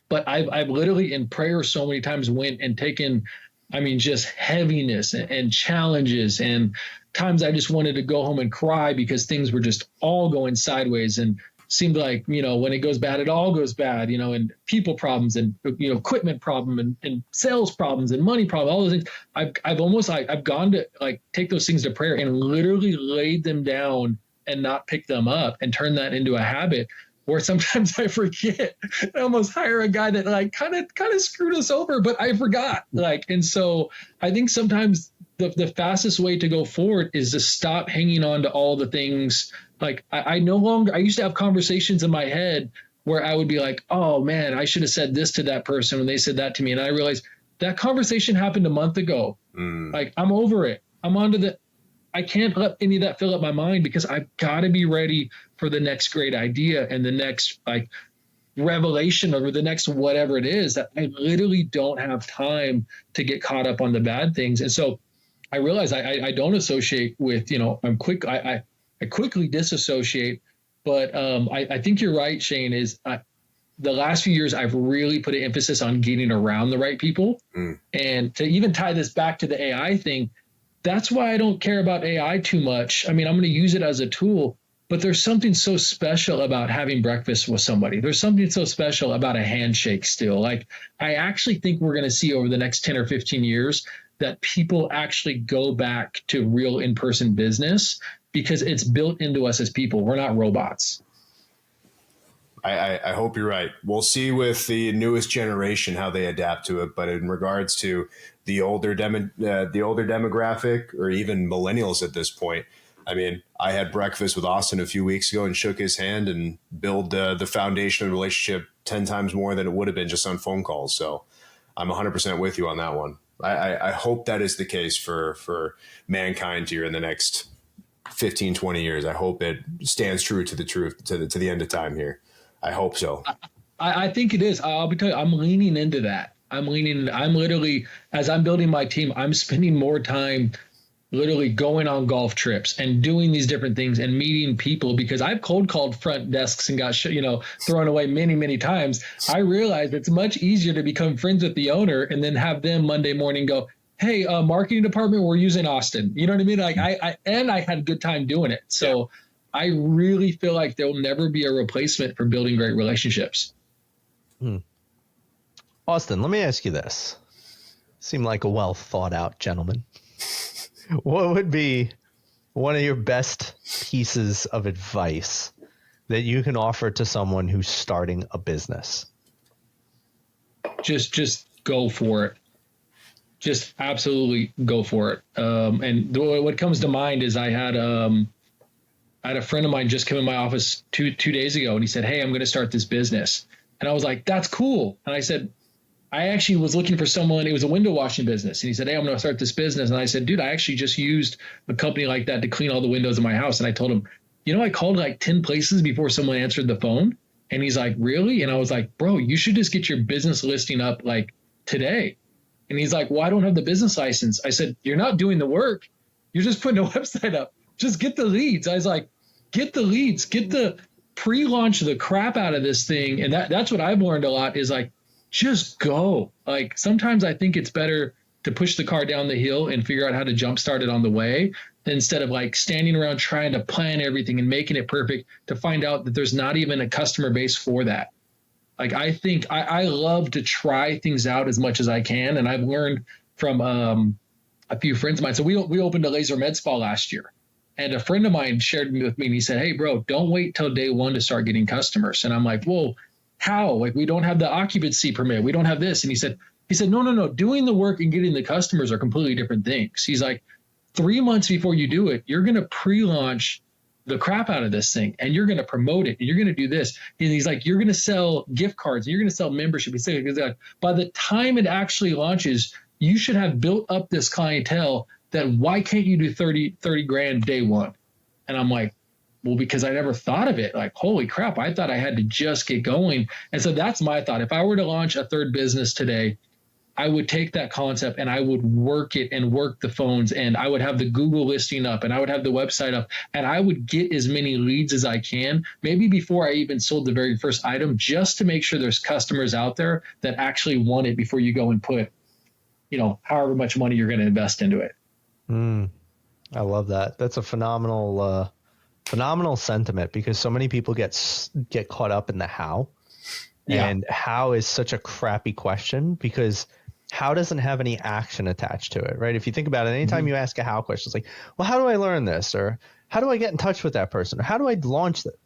But I've literally in prayer so many times went and taken, just heaviness and challenges and times I just wanted to go home and cry because things were just all going sideways and seemed like, when it goes bad, it all goes bad, and people problems and, equipment problem and sales problems and money problems, all those things. I've gone to like take those things to prayer and literally laid them down and not pick them up and turn that into a habit. Or sometimes I forget. I almost hire a guy that like kind of screwed us over, but I forgot. And so I think sometimes the fastest way to go forward is to stop hanging on to all the things. Like I used to have conversations in my head where I would be like, oh man, I should have said this to that person when they said that to me. And I realized that conversation happened a month ago. Like I'm over it. I'm on to I can't let any of that fill up my mind because I've got to be ready for the next great idea and the next like revelation or the next whatever it is that I literally don't have time to get caught up on the bad things. And so I realize I don't associate with, I quickly disassociate, but I think you're right, Shane, is the last few years I've really put an emphasis on getting around the right people. And to even tie this back to the AI thing, that's why I don't care about AI too much. I'm going to use it as a tool, but there's something so special about having breakfast with somebody. There's something so special about a handshake still. Like I actually think we're going to see over the next 10 or 15 years that people actually go back to real in-person business because it's built into us as people. We're not robots. I hope you're right. We'll see with the newest generation how they adapt to it. But in regards to the older demographic, or even millennials at this point, I mean, I had breakfast with Austin a few weeks ago and shook his hand and build the foundation of the relationship 10 times more than it would have been just on phone calls. So I'm 100% with you on that one. I hope that is the case for mankind here in the next 15, 20 years. I hope it stands true to the end of time here. I hope so. I think it is. I'll be telling you, I'm leaning into that. I'm literally, as I'm building my team, I'm spending more time literally going on golf trips and doing these different things and meeting people, because I've cold called front desks and got thrown away many, many times. I realized it's much easier to become friends with the owner and then have them Monday morning go, hey, marketing department, we're using Austin. You know what I mean? Like I had a good time doing it. So yeah. I really feel like there will never be a replacement for building great relationships. Austin, let me ask you this. Seem like a well thought out gentleman. What would be one of your best pieces of advice that you can offer to someone who's starting a business? Just go for it. Just absolutely go for it. And what comes to mind is I had a friend of mine just come in my office two days ago, and he said, hey, I'm going to start this business. And I was like, that's cool. And I said, I actually was looking for someone. It was a window washing business. And he said, hey, I'm going to start this business. And I said, dude, I actually just used a company like that to clean all the windows in my house. And I told him, I called like 10 places before someone answered the phone. And he's like, really? And I was like, bro, you should just get your business listing up like today. And he's like, well, I don't have the business license. I said, you're not doing the work. You're just putting a website up. Just get the leads. I was like, get the leads, get the pre-launch the crap out of this thing. And that's what I've learned a lot is like, just go. Like sometimes I think it's better to push the car down the hill and figure out how to jumpstart it on the way instead of like standing around trying to plan everything and making it perfect to find out that there's not even a customer base for that. Like I think I love to try things out as much as I can. And I've learned from a few friends of mine. So we opened a laser med spa last year. And a friend of mine shared with me and he said, hey, bro, don't wait till day one to start getting customers. And I'm like, whoa, how? Like, we don't have the occupancy permit. We don't have this. And he said, no. Doing the work and getting the customers are completely different things. He's like, 3 months before you do it, you're going to pre-launch the crap out of this thing and you're going to promote it and you're going to do this. And he's like, you're going to sell gift cards and you're going to sell membership. He's like, by the time it actually launches, you should have built up this clientele that why can't you do 30 grand day one? And I'm like, well, because I never thought of it. Like, holy crap, I thought I had to just get going. And so that's my thought. If I were to launch a third business today, I would take that concept and I would work it and work the phones and I would have the Google listing up and I would have the website up and I would get as many leads as I can, maybe before I even sold the very first item, just to make sure there's customers out there that actually want it before you go and put, however much money you're going to invest into it. I love that. That's a phenomenal sentiment because so many people get caught up in the how. Yeah. And how is such a crappy question because how doesn't have any action attached to it, right? If you think about it, anytime you ask a how question, it's like, well, how do I learn this? Or how do I get in touch with that person? Or how do I launch it?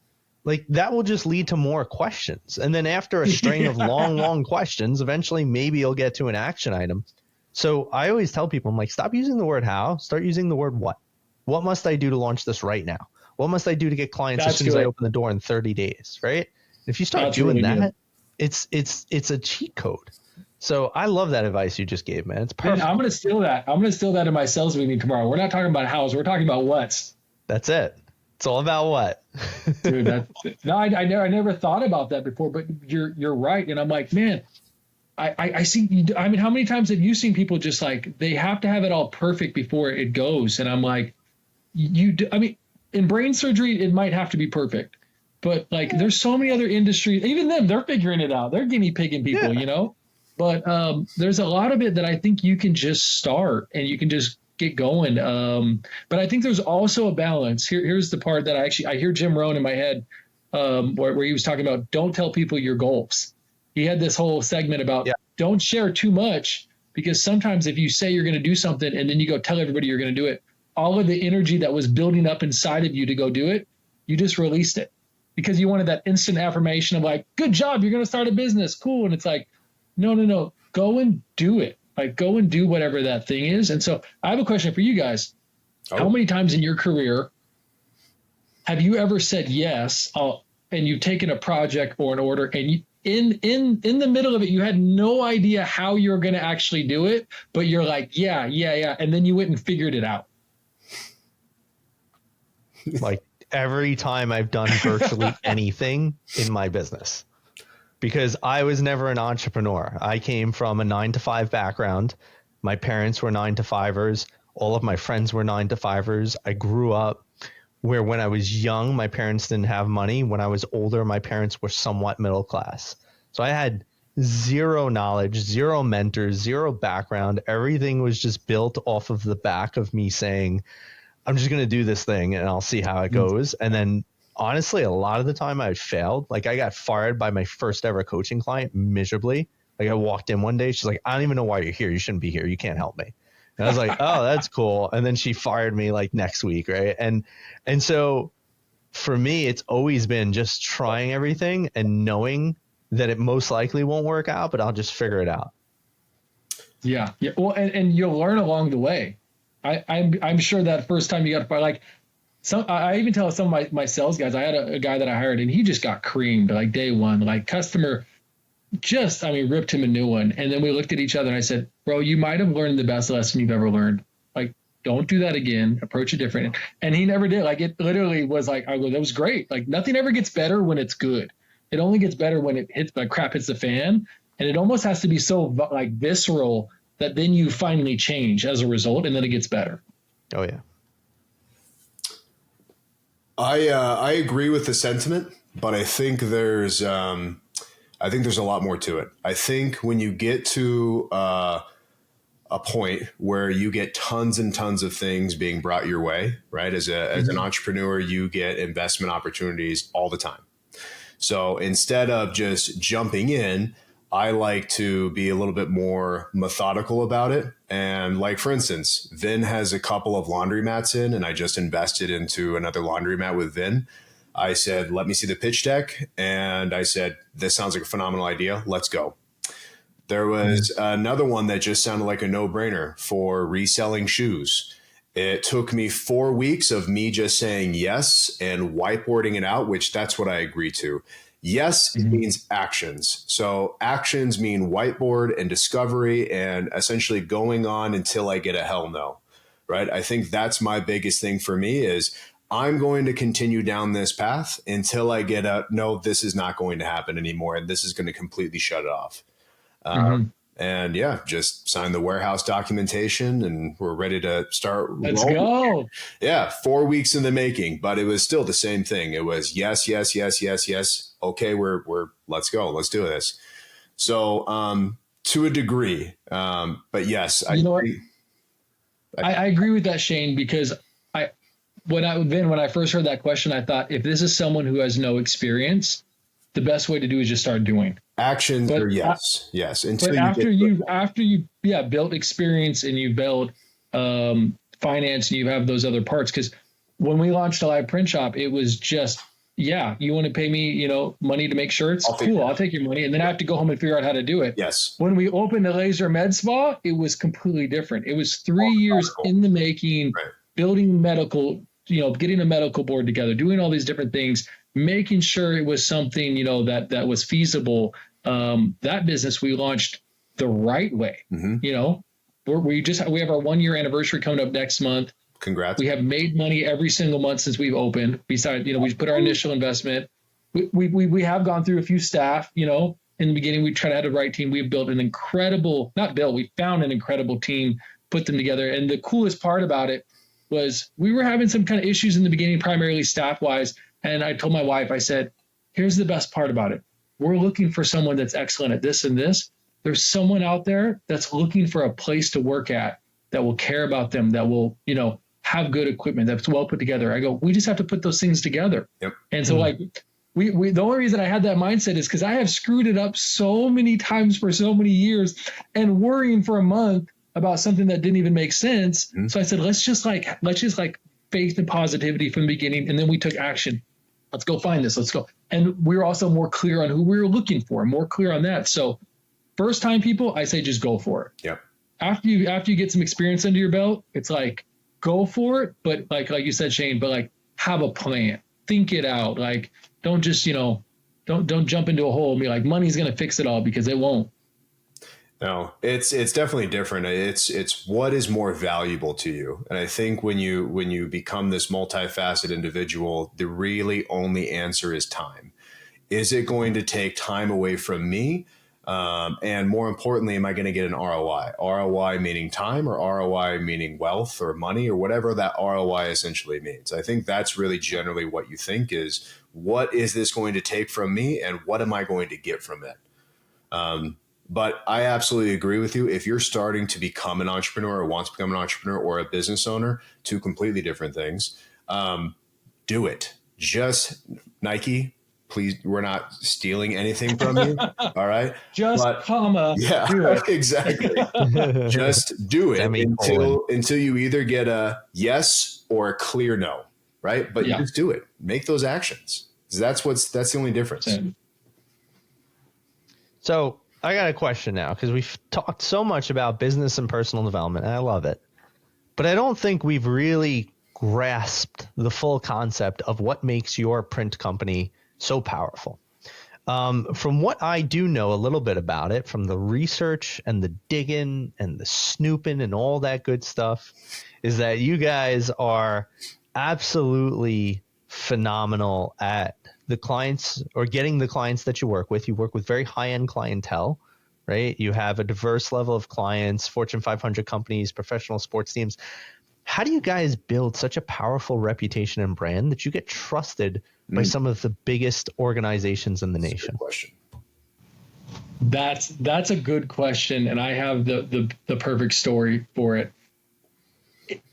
Like that will just lead to more questions. And then after a string of long questions, eventually maybe you'll get to an action item. So I always tell people, I'm like, stop using the word how, start using the word what. What must I do to launch this right now? What must I do to get clients as soon as I open the door in 30 days, right? If you start doing that, it's a cheat code. So I love that advice you just gave, man. It's perfect. Man, I'm going to steal that. I'm going to steal that in my sales meeting tomorrow. We're not talking about hows. We're talking about what's. That's it. It's all about what. Dude, I never thought about that before, but you're right. And I'm like, man, I see. I mean, how many times have you seen people just like, they have to have it all perfect before it goes. And I'm like, in brain surgery, it might have to be perfect. But like, there's so many other industries, even them, they're figuring it out. They're guinea pigging people, But there's a lot of it that I think you can just start and you can just get going. But I think there's also a balance. Here's the part that I hear Jim Rohn in my head where he was talking about don't tell people your goals. He had this whole segment about don't share too much because sometimes if you say you're going to do something and then you go tell everybody you're going to do it, all of the energy that was building up inside of you to go do it, you just released it because you wanted that instant affirmation of like, good job, you're going to start a business. Cool. And it's like, no, go and do it. Like, go and do whatever that thing is. And so I have a question for you guys. How many times in your career have you ever said yes, and you've taken a project or an order, and you, in the middle of it, you had no idea how you're going to actually do it, but you're like, yeah. And then you went and figured it out. Like every time I've done virtually anything in my business, because I was never an entrepreneur. I came from a 9-to-5 background. My parents were 9-to-5ers. All of my friends were 9-to-5ers. I grew up where when I was young, my parents didn't have money. When I was older, my parents were somewhat middle class. So I had zero knowledge, zero mentors, zero background. Everything was just built off of the back of me saying, I'm just going to do this thing and I'll see how it goes. And then honestly, a lot of the time I failed. Like I got fired by my first ever coaching client miserably. Like I walked in one day, she's like, I don't even know why you're here. You shouldn't be here. You can't help me. And I was like, oh, that's cool. And then she fired me like next week. Right. And so for me, it's always been just trying everything and knowing that it most likely won't work out, but I'll just figure it out. Yeah. Well, and you'll learn along the way. I'm sure that first time you got to like I even tell some of my sales guys, I had a guy that I hired and he just got creamed like day one, like customer ripped him a new one. And then we looked at each other and I said, bro, you might have learned the best lesson you've ever learned. Like, don't do that again. Approach it different. And he never did. Like, it literally was like, I go, that was great. Like, nothing ever gets better when it's good. It only gets better when it hits, like crap hits the fan. And it almost has to be so like visceral that then you finally change as a result and then it gets better. Oh yeah. I agree with the sentiment, but I think there's a lot more to it. I think when you get to a point where you get tons and tons of things being brought your way, right? As an entrepreneur, you get investment opportunities all the time. So instead of just jumping in, I like to be a little bit more methodical about it. And like, for instance, Vin has a couple of laundromats in, and I just invested into another laundromat with Vin. I said, let me see the pitch deck. And I said, this sounds like a phenomenal idea. Let's go. There was another one that just sounded like a no-brainer for reselling shoes. It took me 4 weeks of me just saying yes and whiteboarding it out, which that's what I agree to. Yes, it means actions. So actions mean whiteboard and discovery and essentially going on until I get a hell no, right? I think that's my biggest thing for me is I'm going to continue down this path until I get a, no, this is not going to happen anymore. And this is going to completely shut it off. And yeah, just sign the warehouse documentation and we're ready to start. Let's go. Yeah. 4 weeks in the making, but it was still the same thing. It was yes. Okay. Let's go. Let's do this. So, to a degree, but yes, I agree with that, Shane, because when I first heard that question, I thought if this is someone who has no experience, the best way to do is just start doing. Actions are yes. Until after you built experience and you built finance and you have those other parts. Because when we launched a live print shop, it was just, you want to pay me, money to make shirts? Cool, I'll take your money. And then I have to go home and figure out how to do it. Yes. When we opened the Laser Med Spa, it was completely different. It was 3 years in the making, right. Building medical, getting a medical board together, doing all these different things, making sure it was something, that was feasible. That business we launched the right way. We have our 1 year anniversary coming up next month. Congrats. We have made money every single month since we've opened. Besides, we put our initial investment. We have gone through a few staff, in the beginning, we tried to have the right team. We built we found an incredible team, put them together. And the coolest part about it was we were having some kind of issues in the beginning, primarily staff wise. And I told my wife, I said, here's the best part about it. We're looking for someone that's excellent at this and this. There's someone out there that's looking for a place to work at that will care about them, that will, have good equipment, that's well put together. I go, we just have to put those things together. Yep. And so the only reason I had that mindset is because I have screwed it up so many times for so many years and worrying for a month about something that didn't even make sense. Mm-hmm. So I said, let's just faith and positivity from the beginning. And then we took action. Let's go find this. Let's go. And we were also more clear on who we were looking for, more clear on that. So first time people, I say, just go for it. Yep. After you get some experience under your belt, it's like, go for it. But like you said, Shane, but like have a plan, think it out. Like, don't just, don't jump into a hole and be like, money's going to fix it all, because it won't. No, it's definitely different. It's what is more valuable to you. And I think when you become this multifaceted individual, the really only answer is time. Is it going to take time away from me? And more importantly, am I going to get an ROI? ROI meaning time, or ROI meaning wealth or money, or whatever that ROI essentially means. I think that's really generally what you think is, what is this going to take from me, and what am I going to get from it? But I absolutely agree with you. If you're starting to become an entrepreneur, or want to become an entrepreneur, or a business owner, two completely different things, do it. Just Nike, please, we're not stealing anything from you. All right. Do it. Exactly. Just do it until you either get a yes or a clear no. Right. But you just do it. Make those actions. That's the only difference. So I got a question now, because we've talked so much about business and personal development, and I love it, but I don't think we've really grasped the full concept of what makes your print company so powerful. From what I do know a little bit about it, from the research and the digging and the snooping and all that good stuff, is that you guys are absolutely phenomenal at the clients, or getting the clients that you work with. You work with very high-end clientele, right? You have a diverse level of clients, Fortune 500 companies, professional sports teams. How do you guys build such a powerful reputation and brand that you get trusted by some of the biggest organizations in the nation? Good question. That's a good question, and I have the perfect story for it.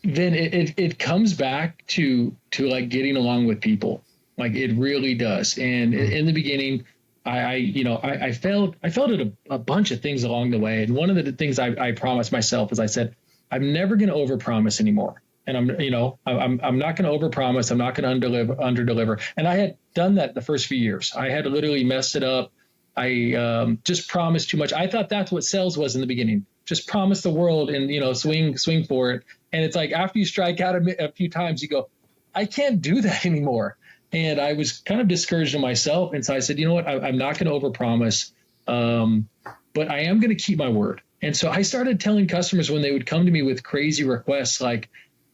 Then it comes back to like getting along with people. Like, it really does. And in the beginning, I failed at a bunch of things along the way. And one of the things I promised myself is, I said, I'm never going to overpromise anymore. And I'm not going to overpromise. I'm not going to underdeliver. And I had done that the first few years. I had literally messed it up. I just promised too much. I thought that's what sales was in the beginning. Just promise the world and, swing for it. And it's like, after you strike out a few times, you go, I can't do that anymore. And I was kind of discouraged in myself. And so I said, you know what, I'm not going to overpromise, but I am going to keep my word. And so I started telling customers when they would come to me with crazy requests, like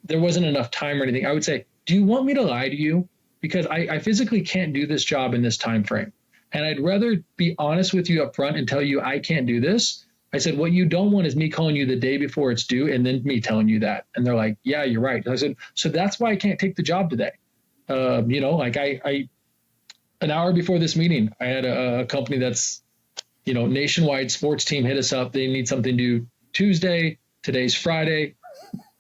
there wasn't enough time or anything, I would say, do you want me to lie to you? Because I physically can't do this job in this time frame. And I'd rather be honest with you up front and tell you I can't do this. I said, what you don't want is me calling you the day before it's due and then me telling you that. And they're like, yeah, you're right. I said, so that's why I can't take the job today. I an hour before this meeting, I had a company that's, nationwide sports team hit us up. They need something due Tuesday. Today's Friday.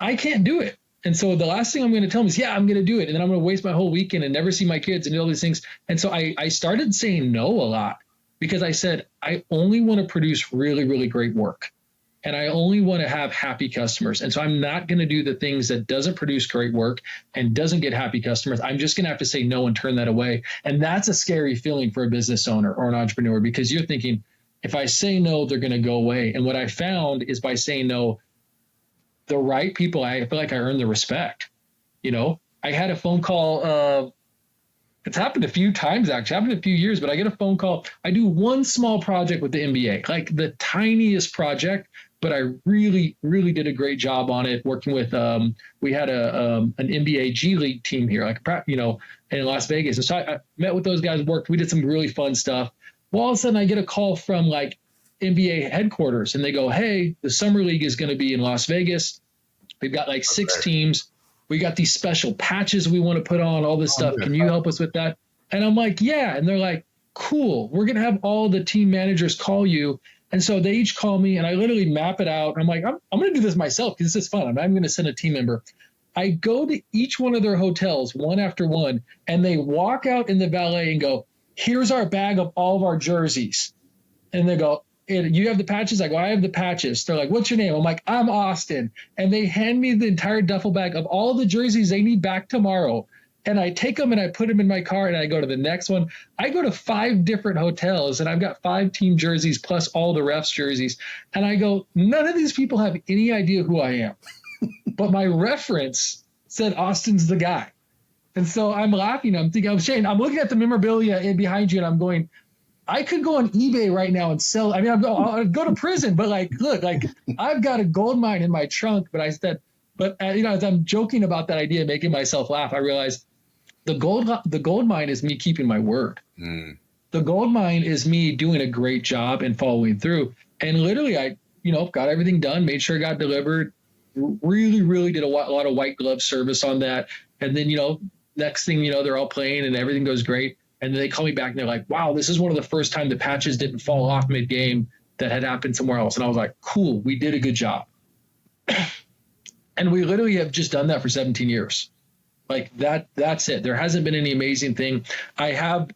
I can't do it. And so the last thing I'm going to tell them is, yeah, I'm going to do it. And then I'm going to waste my whole weekend and never see my kids and do all these things. And so I started saying no a lot, because I said, I only want to produce really, really great work. And I only want to have happy customers. And so I'm not going to do the things that doesn't produce great work and doesn't get happy customers. I'm just going to have to say no and turn that away. And that's a scary feeling for a business owner or an entrepreneur, because you're thinking, if I say no, they're going to go away. And what I found is, by saying no, the right people, I feel like I earned the respect. I had a phone call. It's happened a few times, actually. Happened a few years, but I get a phone call. I do one small project with the NBA, like the tiniest project, but I really, really did a great job on it. Working with, we had an NBA G League team here, in Las Vegas. And so I met with those guys, we did some really fun stuff. Well, all of a sudden I get a call from like NBA headquarters, and they go, hey, the summer league is going to be in Las Vegas. We've got like 6 teams. We got these special patches we want to put on, all this stuff. Can you help us with that? And I'm like, yeah. And they're like, cool. We're going to have all the team managers call you. And so they each call me, and I literally map it out. I'm like, I'm going to do this myself because this is fun. I'm not going to send a team member. I go to each one of their hotels one after one, and they walk out in the valet and go, here's our bag of all of our jerseys. And they go, you have the patches? I go, I have the patches. They're like, what's your name? I'm like, I'm Austin. And they hand me the entire duffel bag of all the jerseys they need back tomorrow. And I take them and I put them in my car and I go to the next one. I go to 5 different hotels and I've got 5 team jerseys plus all the refs jerseys. And I go, none of these people have any idea who I am. But my reference said Austin's the guy. And so I'm laughing. I'm thinking, Shane, I'm looking at the memorabilia in behind you and I'm going, I could go on eBay right now and sell. I mean, I'll go to prison, but like, look, like I've got a gold mine in my trunk. But I said, as I'm joking about that idea, making myself laugh, I realized the gold mine is me keeping my word. The gold mine is me doing a great job and following through. And literally, I, got everything done, made sure it got delivered. Really, really did a lot of white glove service on that. And then, next thing they're all playing and everything goes great. And then they call me back and they're like, wow, this is one of the first time the patches didn't fall off mid-game that had happened somewhere else. And I was like, cool, we did a good job. And we literally have just done that for 17 years. Like that's it. There hasn't been any amazing thing. I have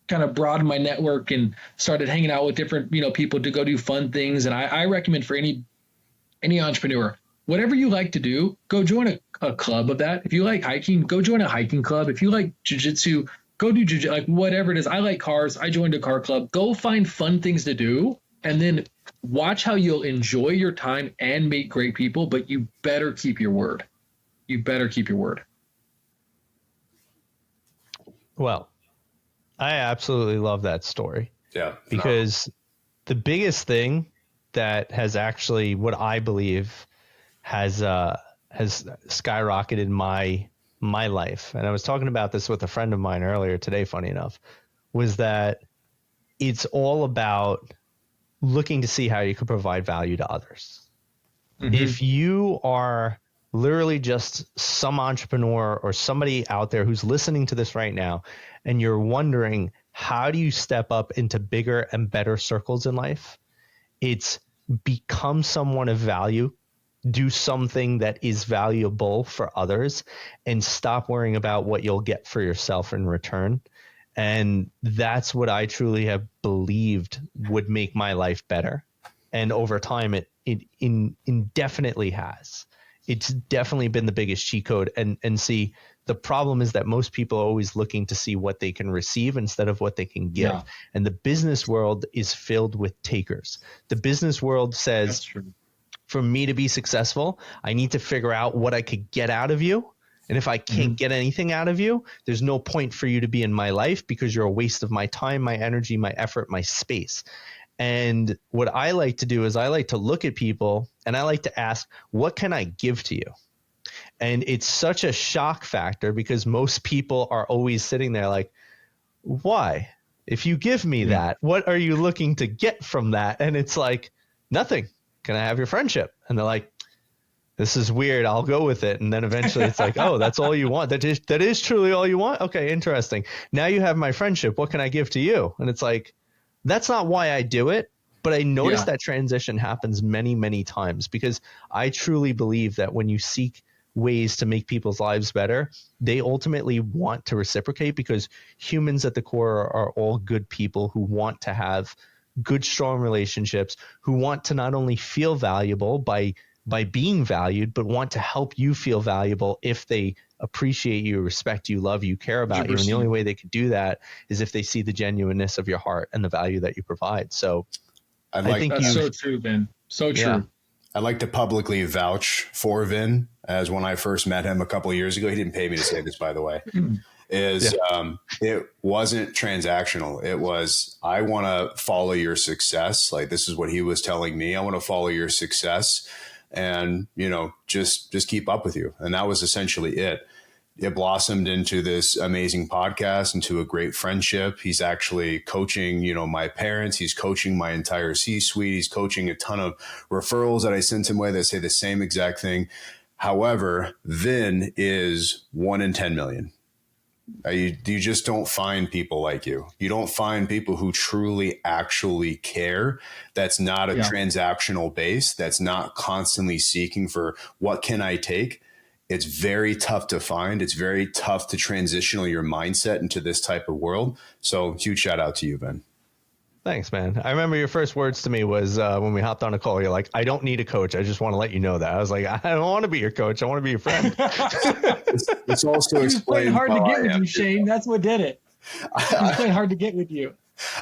kind of broadened my network and started hanging out with different, people to go do fun things. And I recommend for any entrepreneur, whatever you like to do, go join a club of that. If you like hiking, go join a hiking club. If you like jiu-jitsu, go do jiu-jitsu, like whatever it is. I like cars. I joined a car club. Go find fun things to do and then watch how you'll enjoy your time and meet great people, but you better keep your word. You better keep your word. Well, I absolutely love that story. Yeah. Because the biggest thing that has actually, what I believe has skyrocketed my life, and I was talking about this with a friend of mine earlier today, funny enough, was that it's all about looking to see how you can provide value to others. Mm-hmm. If you are literally just some entrepreneur or somebody out there who's listening to this right now, and you're wondering, how do you step up into bigger and better circles in life? It's become someone of value, do something that is valuable for others, and stop worrying about what you'll get for yourself in return. And that's what I truly have believed would make my life better. And over time, it indefinitely has. It's definitely been the biggest cheat code. And see, the problem is that most people are always looking to see what they can receive instead of what they can give. Yeah. And the business world is filled with takers. The business world says, for me to be successful, I need to figure out what I could get out of you. And if I can't get anything out of you, there's no point for you to be in my life because you're a waste of my time, my energy, my effort, my space. And what I like to do is I like to look at people and I like to ask, what can I give to you? And it's such a shock factor because most people are always sitting there like, why? If you give me that, what are you looking to get from that? And it's like, nothing. Can I have your friendship? And they're like, this is weird. I'll go with it. And then eventually it's like, oh, that's all you want. That is truly all you want. Okay, interesting. Now you have my friendship. What can I give to you? And it's like, that's not why I do it. But I notice that transition happens many, many times because I truly believe that when you seek ways to make people's lives better, they ultimately want to reciprocate because humans at the core are all good people who want to have good, strong relationships, who want to not only feel valuable by being valued, but want to help you feel valuable if they appreciate you, respect you, love you, care about 100%. You. And the only way they could do that is if they see the genuineness of your heart and the value that you provide. So I think that's so true, Vin. So true. Yeah. I'd like to publicly vouch for Vin as when I first met him a couple of years ago. He didn't pay me to say this, by the way. It wasn't transactional. It was, I want to follow your success. Like this is what he was telling me. I want to follow your success and, just keep up with you. And that was essentially it. It blossomed into this amazing podcast, into a great friendship. He's actually coaching, my parents. He's coaching my entire C-suite. He's coaching a ton of referrals that I sent him away that say the same exact thing. However, Vin is 1 in 10 million. You just don't find people like you. You don't find people who truly actually care. That's not a transactional base. That's not constantly seeking for what can I take. It's very tough to find. It's very tough to transitional your mindset into this type of world. So huge shout out to you, Ben. Thanks, man. I remember your first words to me was when we hopped on a call, you're like, I don't need a coach. I just want to let you know that. I was like, I don't want to be your coach. I want to be your friend. It's also He was playing hard to get with you, too. Shane. That's what did it. He was playing hard to get with you.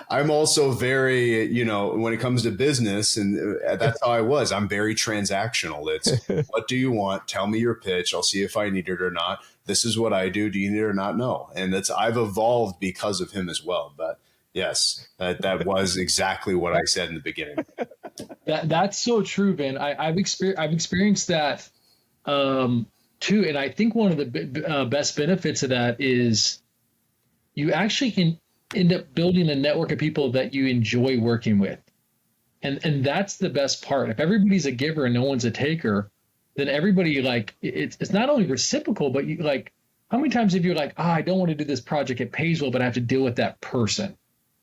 I'm also very, when it comes to business, and that's how I was. I'm very transactional. It's what do you want? Tell me your pitch. I'll see if I need it or not. This is what I do. Do you need it or not? No. And I've evolved because of him as well. But yes, that was exactly what I said in the beginning. That's so true, Ben. I've experienced that too, and I think one of the best benefits of that is you actually can end up building a network of people that you enjoy working with, and that's the best part. If everybody's a giver and no one's a taker, then everybody it's not only reciprocal, but you how many times have you I don't want to do this project, it pays well, but I have to deal with that person.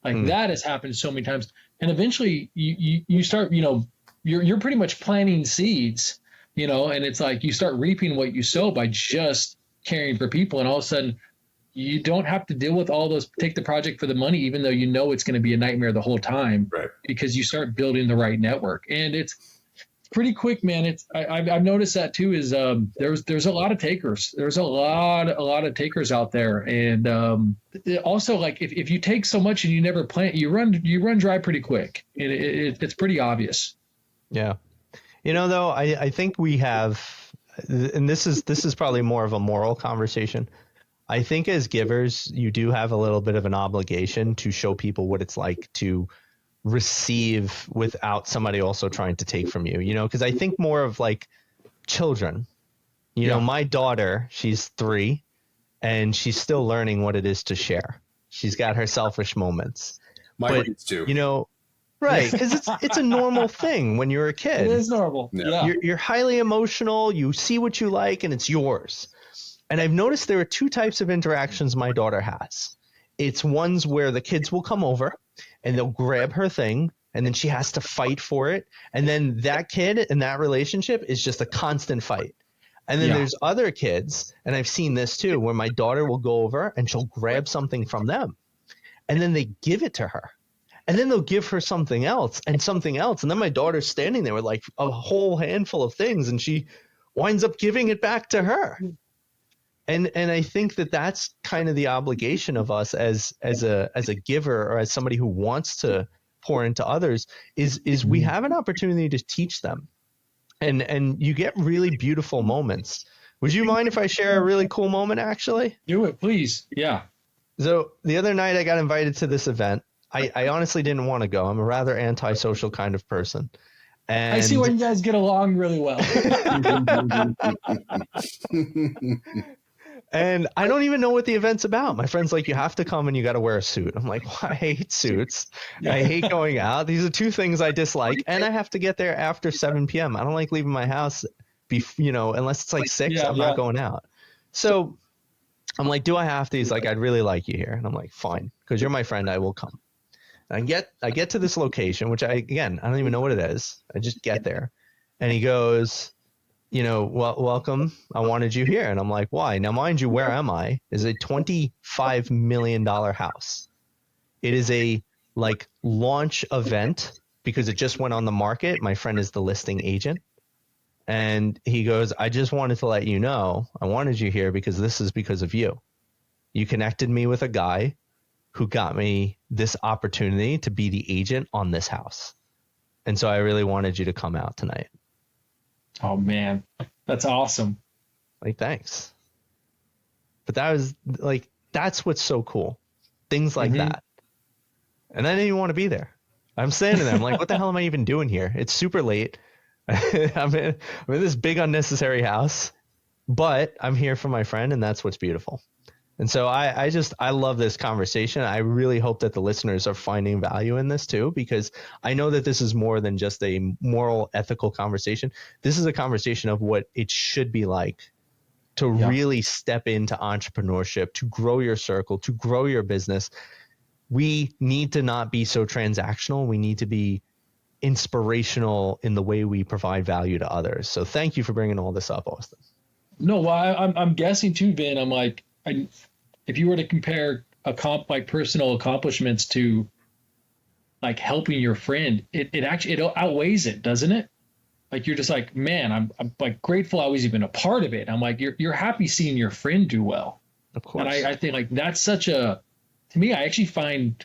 That has happened so many times. And eventually you start, you're pretty much planting seeds, and it's you start reaping what you sow by just caring for people. And all of a sudden you don't have to deal with all those, take the project for the money, even though it's going to be a nightmare the whole time, right? Because you start building the right network. And it's pretty quick, man. I've noticed that too, is there's a lot of takers. There's a lot of takers out there. And also if you take so much and you never plant, you run dry pretty quick. It's pretty obvious. Yeah. Though I think we have, and this is probably more of a moral conversation. I think as givers, you do have a little bit of an obligation to show people what it's like to receive without somebody also trying to take from you, because I think more of children, my daughter, she's 3 and she's still learning what it is to share. She's got her selfish moments. My kids too. Right. Because it's a normal thing when you're a kid. It is normal. Yeah. You're highly emotional. You see what you like and it's yours. And I've noticed there are 2 types of interactions my daughter has. It's ones where the kids will come over and they'll grab her thing and then she has to fight for it. And then that kid in that relationship is just a constant fight. And then there's other kids, and I've seen this too, where my daughter will go over and she'll grab something from them and then they give it to her. And then they'll give her something else and something else. And then my daughter's standing there with a whole handful of things and she winds up giving it back to her. And I think that's kind of the obligation of us as a giver or as somebody who wants to pour into others is we have an opportunity to teach them. And you get really beautiful moments. Would you mind if I share a really cool moment, actually? Do it, please. Yeah. So the other night I got invited to this event. I honestly didn't want to go. I'm a rather antisocial kind of person. And I see why you guys get along really well. And I don't even know what the event's about. My friend's like, you have to come and you got to wear a suit. I'm like, well, I hate suits. I hate going out. These are 2 things I dislike. And I have to get there after 7 p.m. I don't like leaving my house, unless it's 6, I'm not going out. So I'm like, do I have to? He's like, I'd really like you here. And I'm like, fine, because you're my friend, I will come. And I get to this location, which I don't even know what it is. I just get there. And he goes, welcome. I wanted you here. And I'm like, why? Now, mind you, where am I? Is a $25 million house. It is a launch event because it just went on the market. My friend is the listing agent. And he goes, I just wanted to let you know, I wanted you here because this is because of you. You connected me with a guy who got me this opportunity to be the agent on this house. And so I really wanted you to come out tonight. Oh man, that's awesome. Thanks. But that was that's what's so cool. Things like that. And I didn't even want to be there. I'm standing there. I'm like, what the hell am I even doing here? It's super late. I'm in this big unnecessary house, but I'm here for my friend, and that's what's beautiful. And so I love this conversation. I really hope that the listeners are finding value in this too, because I know that this is more than just a moral, ethical conversation. This is a conversation of what it should be like to really step into entrepreneurship, to grow your circle, to grow your business. We need to not be so transactional. We need to be inspirational in the way we provide value to others. So thank you for bringing all this up, Austin. No, well, I'm guessing too, Vin. I'm like, if you were to compare like personal accomplishments to like helping your friend, it actually it outweighs it, doesn't it? Like you're just like, man, I'm like grateful I was even a part of it. I'm like, you're happy seeing your friend do well. Of And course. I think like that's such a, to me, I actually find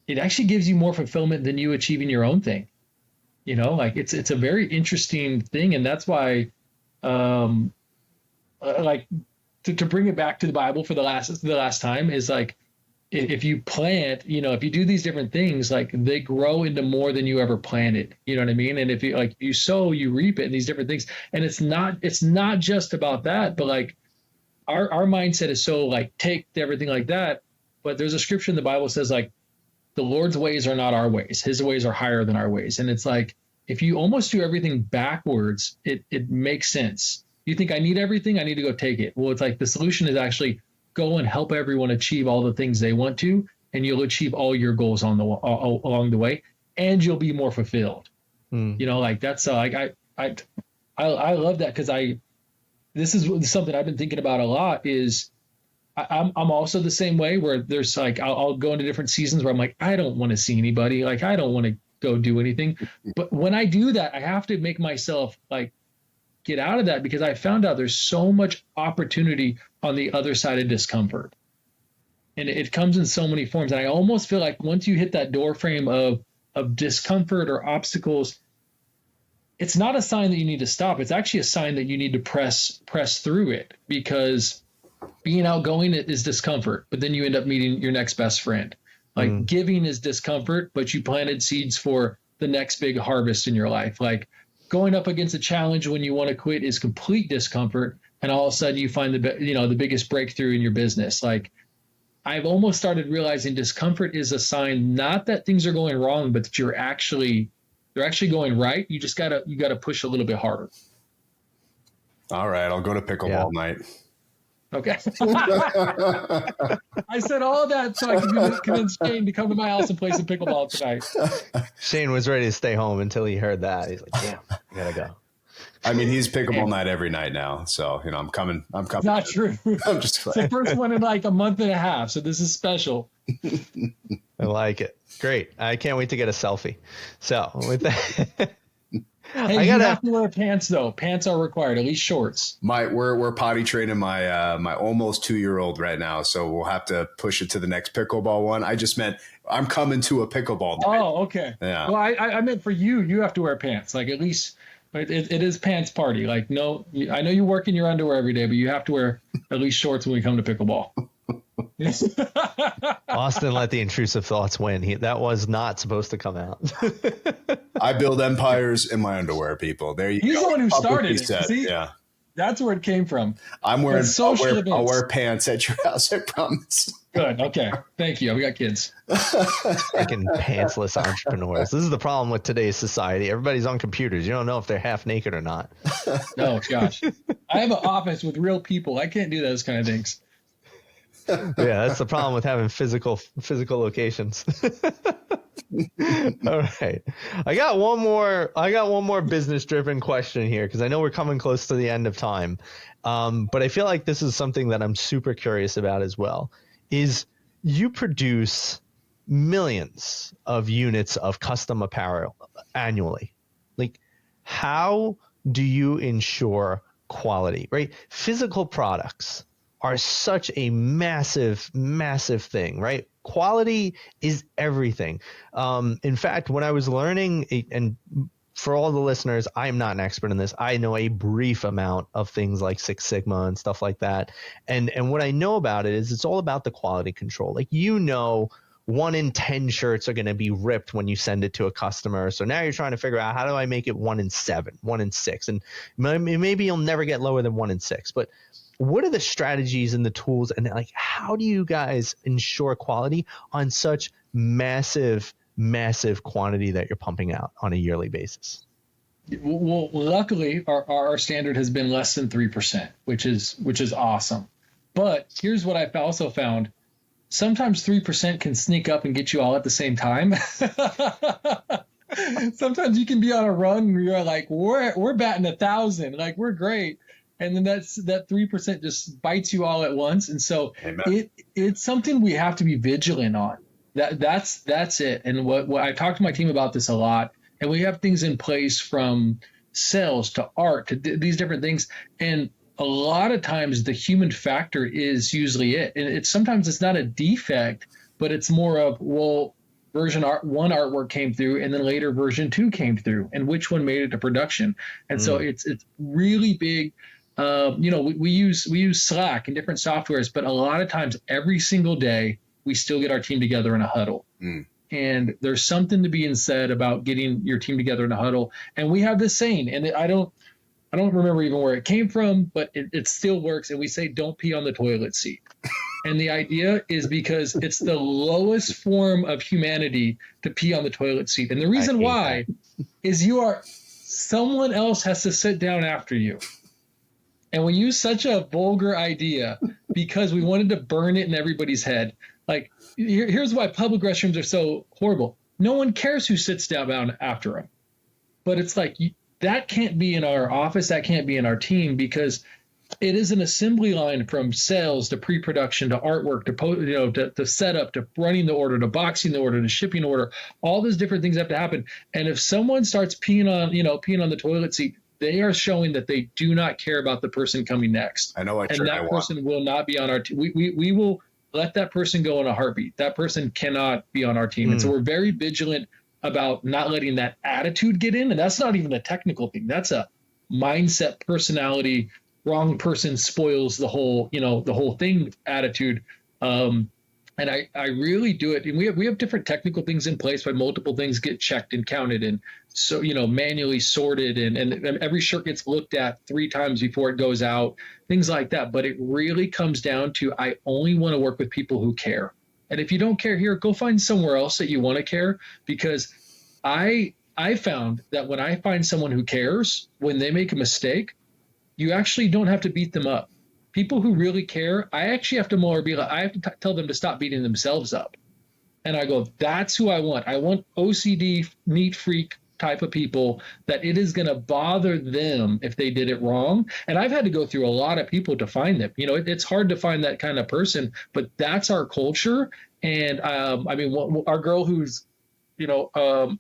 it actually gives you more fulfillment than you achieving your own thing. You know, like it's a very interesting thing, and that's why, um, like to bring it back to the Bible for the last time is like if you plant, you know, if you do these different things, like they grow into more than you ever planted. You know what I mean? And if you like you sow, you reap it, and these different things. And it's not just about that, but like our mindset is so like take everything like that. But there's a scripture in the Bible that says like the Lord's ways are not our ways. His ways are higher than our ways. And it's like if you almost do everything backwards, it makes sense. You think I need everything, I need to go take it. Well, it's like the solution is actually go and help everyone achieve all the things they want to, and you'll achieve all your goals on the along the way, and you'll be more fulfilled. You know, like that's like I love that because this is something I've been thinking about a lot. Is I'm also the same way where there's like I'll go into different seasons where I'm like I don't want to see anybody, like I don't want to go do anything, but when I do that, I have to make myself like get out of that because I found out there's so much opportunity on the other side of discomfort. And it comes in so many forms. And I almost feel like once you hit that door frame of discomfort or obstacles, it's not a sign that you need to stop. It's actually a sign that you need to press through it because being outgoing is discomfort, but then you end up meeting your next best friend. Like giving is discomfort, but you planted seeds for the next big harvest in your life. Like going up against a challenge when you want to quit is complete discomfort, and all of a sudden you find the biggest breakthrough in your business. Like I've almost started realizing discomfort is a sign not that things are going wrong, but that they're actually going right. You just gotta push a little bit harder. All right, I'll go to pickleball night. Okay. I said all that so I could convince Shane to come to my house and play some pickleball tonight. Shane was ready to stay home until he heard that. He's like, damn, I gotta go. I mean, he's pickleball night every night now. So, you know, I'm coming. It's not true. I'm just It's the first one in like a month and a half. So this is special. I like it. Great. I can't wait to get a selfie. So with that. Hey, you have to wear pants though. Pants are required, at least shorts. We're potty training my almost 2-year-old right now, so we'll have to push it to the next pickleball one. I just meant I'm coming to a pickleball night. Oh, okay. Yeah. Well, I meant for you. You have to wear pants. Like at least it is pants party. Like no, I know you work in your underwear every day, but you have to wear at least shorts when we come to pickleball. Austin let the intrusive thoughts win. That was not supposed to come out. I build empires in my underwear, people. There you go. He's the one who started it. See? Yeah. That's where it came from. I'll wear pants at your house, I promise. Good. Okay. Thank you. We got kids. Freaking pantsless entrepreneurs. This is the problem with today's society. Everybody's on computers. You don't know if they're half naked or not. No, gosh. I have an office with real people. I can't do those kind of things. Yeah, that's the problem with having physical locations. All right. I got one more business driven question here because I know we're coming close to the end of time. But I feel like this is something that I'm super curious about as well. Is you produce millions of units of custom apparel annually. Like, how do you ensure quality, right? Physical products are such a massive thing, right? Quality is everything. In fact, when I was learning, and for all the listeners, I'm not an expert in this. I know a brief amount of things like Six Sigma and stuff like that. And what I know about it is it's all about the quality control. Like, 1 in 10 shirts are going to be ripped when you send it to a customer. So now you're trying to figure out, how do I make it 1 in 7, 1 in 6? And maybe you'll never get lower than 1 in 6, but what are the strategies and the tools, and like, how do you guys ensure quality on such massive quantity that you're pumping out on a yearly basis? Well, luckily our standard has been less than 3%, which is awesome. But here's what I've also found. Sometimes 3% can sneak up and get you all at the same time. Sometimes you can be on a run where you're like, we're batting 1,000, like we're great. and then that 3% just bites you all at once. And so Amen. it's something we have to be vigilant on. That's it. And what I talked to my team about this a lot, and we have things in place from sales to art to these different things. And a lot of times the human factor is usually it. And sometimes it's not a defect, but it's more of, well, version one artwork came through and then later version 2 came through, and which one made it to production. And so it's really big. We use Slack and different softwares, but a lot of times every single day we still get our team together in a huddle. And there's something to be said about getting your team together in a huddle. And we have this saying, and I don't remember even where it came from, but it still works. And we say, don't pee on the toilet seat. And the idea is because it's the lowest form of humanity to pee on the toilet seat. And the reason why is someone else has to sit down after you. And we use such a vulgar idea because we wanted to burn it in everybody's head. Like, here's why public restrooms are so horrible. No one cares who sits down after them. But it's like, that can't be in our office. That can't be in our team, because it is an assembly line from sales to pre-production to artwork to setup to running the order to boxing the order to shipping order. All those different things have to happen. And if someone starts peeing on the toilet seat, they are showing that they do not care about the person coming next. I know what and that person will not be on our team. We will let that person go in a heartbeat. That person cannot be on our team. And so we're very vigilant about not letting that attitude get in. And that's not even a technical thing. That's a mindset, personality. Wrong person spoils the whole thing attitude. And I really do it. And we have different technical things in place, but multiple things get checked and counted, and so manually sorted, and every shirt gets looked at 3 times before it goes out, things like that. But it really comes down to, I only want to work with people who care. And if you don't care here, go find somewhere else that you want to care, because I found that when I find someone who cares, when they make a mistake, you actually don't have to beat them up. People who really care, I actually have to I have to tell them to stop beating themselves up. And I go, that's who I want. I want OCD, neat freak type of people that it is going to bother them if they did it wrong. And I've had to go through a lot of people to find them. It's hard to find that kind of person, but that's our culture. And our girl who's, who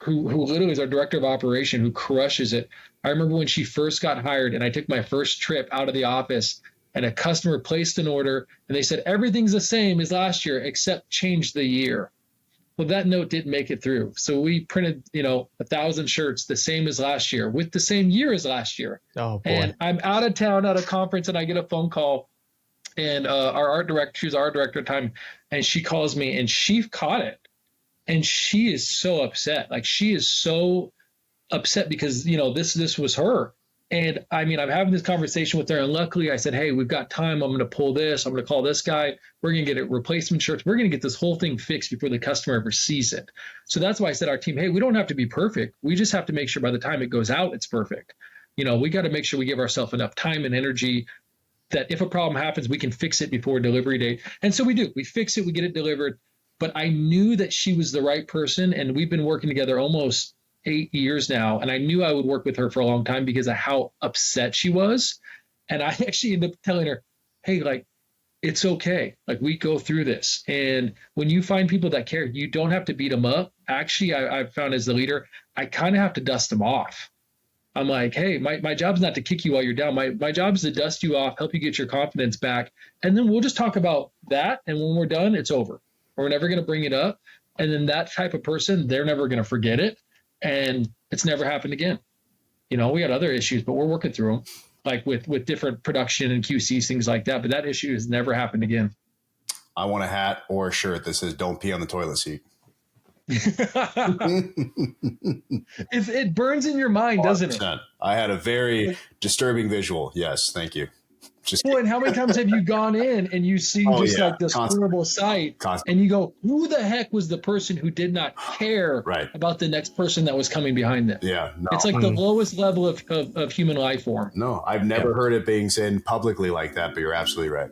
literally is our director of operation, who crushes it. I remember when she first got hired and I took my first trip out of the office and a customer placed an order and they said, everything's the same as last year except change the year. Well, that note didn't make it through. So we printed, 1,000 shirts the same as last year with the same year as last year. Oh, boy. And I'm out of town at a conference and I get a phone call, and our art director, she was our art director at the time, and she calls me and she caught it. And she is so upset. Like, she is so upset because, this was her. And I'm having this conversation with her. And luckily I said, hey, we've got time. I'm going to pull this. I'm going to call this guy. We're going to get it replacement shirts. We're going to get this whole thing fixed before the customer ever sees it. So that's why I said our team, hey, we don't have to be perfect. We just have to make sure by the time it goes out, it's perfect. We got to make sure we give ourselves enough time and energy that if a problem happens, we can fix it before delivery date. And so we do. We fix it. We get it delivered. But I knew that she was the right person, and we've been working together almost 8 years now, and I knew I would work with her for a long time because of how upset she was. And I actually ended up telling her, hey, it's okay. We go through this. And when you find people that care, you don't have to beat them up. Actually, I've found as the leader, I kind of have to dust them off. I'm like, hey, my job's not to kick you while you're down. My job is to dust you off, help you get your confidence back. And then we'll just talk about that. And when we're done, it's over. We're never going to bring it up. And then that type of person, they're never going to forget it. And it's never happened again. We got other issues, but we're working through them, like with different production and QCs, things like that. But that issue has never happened again. I want a hat or a shirt that says, don't pee on the toilet seat. It burns in your mind, 100%. Doesn't it? I had a very disturbing visual. Yes. Thank you. And how many times have you gone in and you see this horrible sight and you go, who the heck was the person who did not care about the next person that was coming behind them? Yeah. No. It's like the lowest level of human life form. No, I've never heard it being said publicly like that, but you're absolutely right.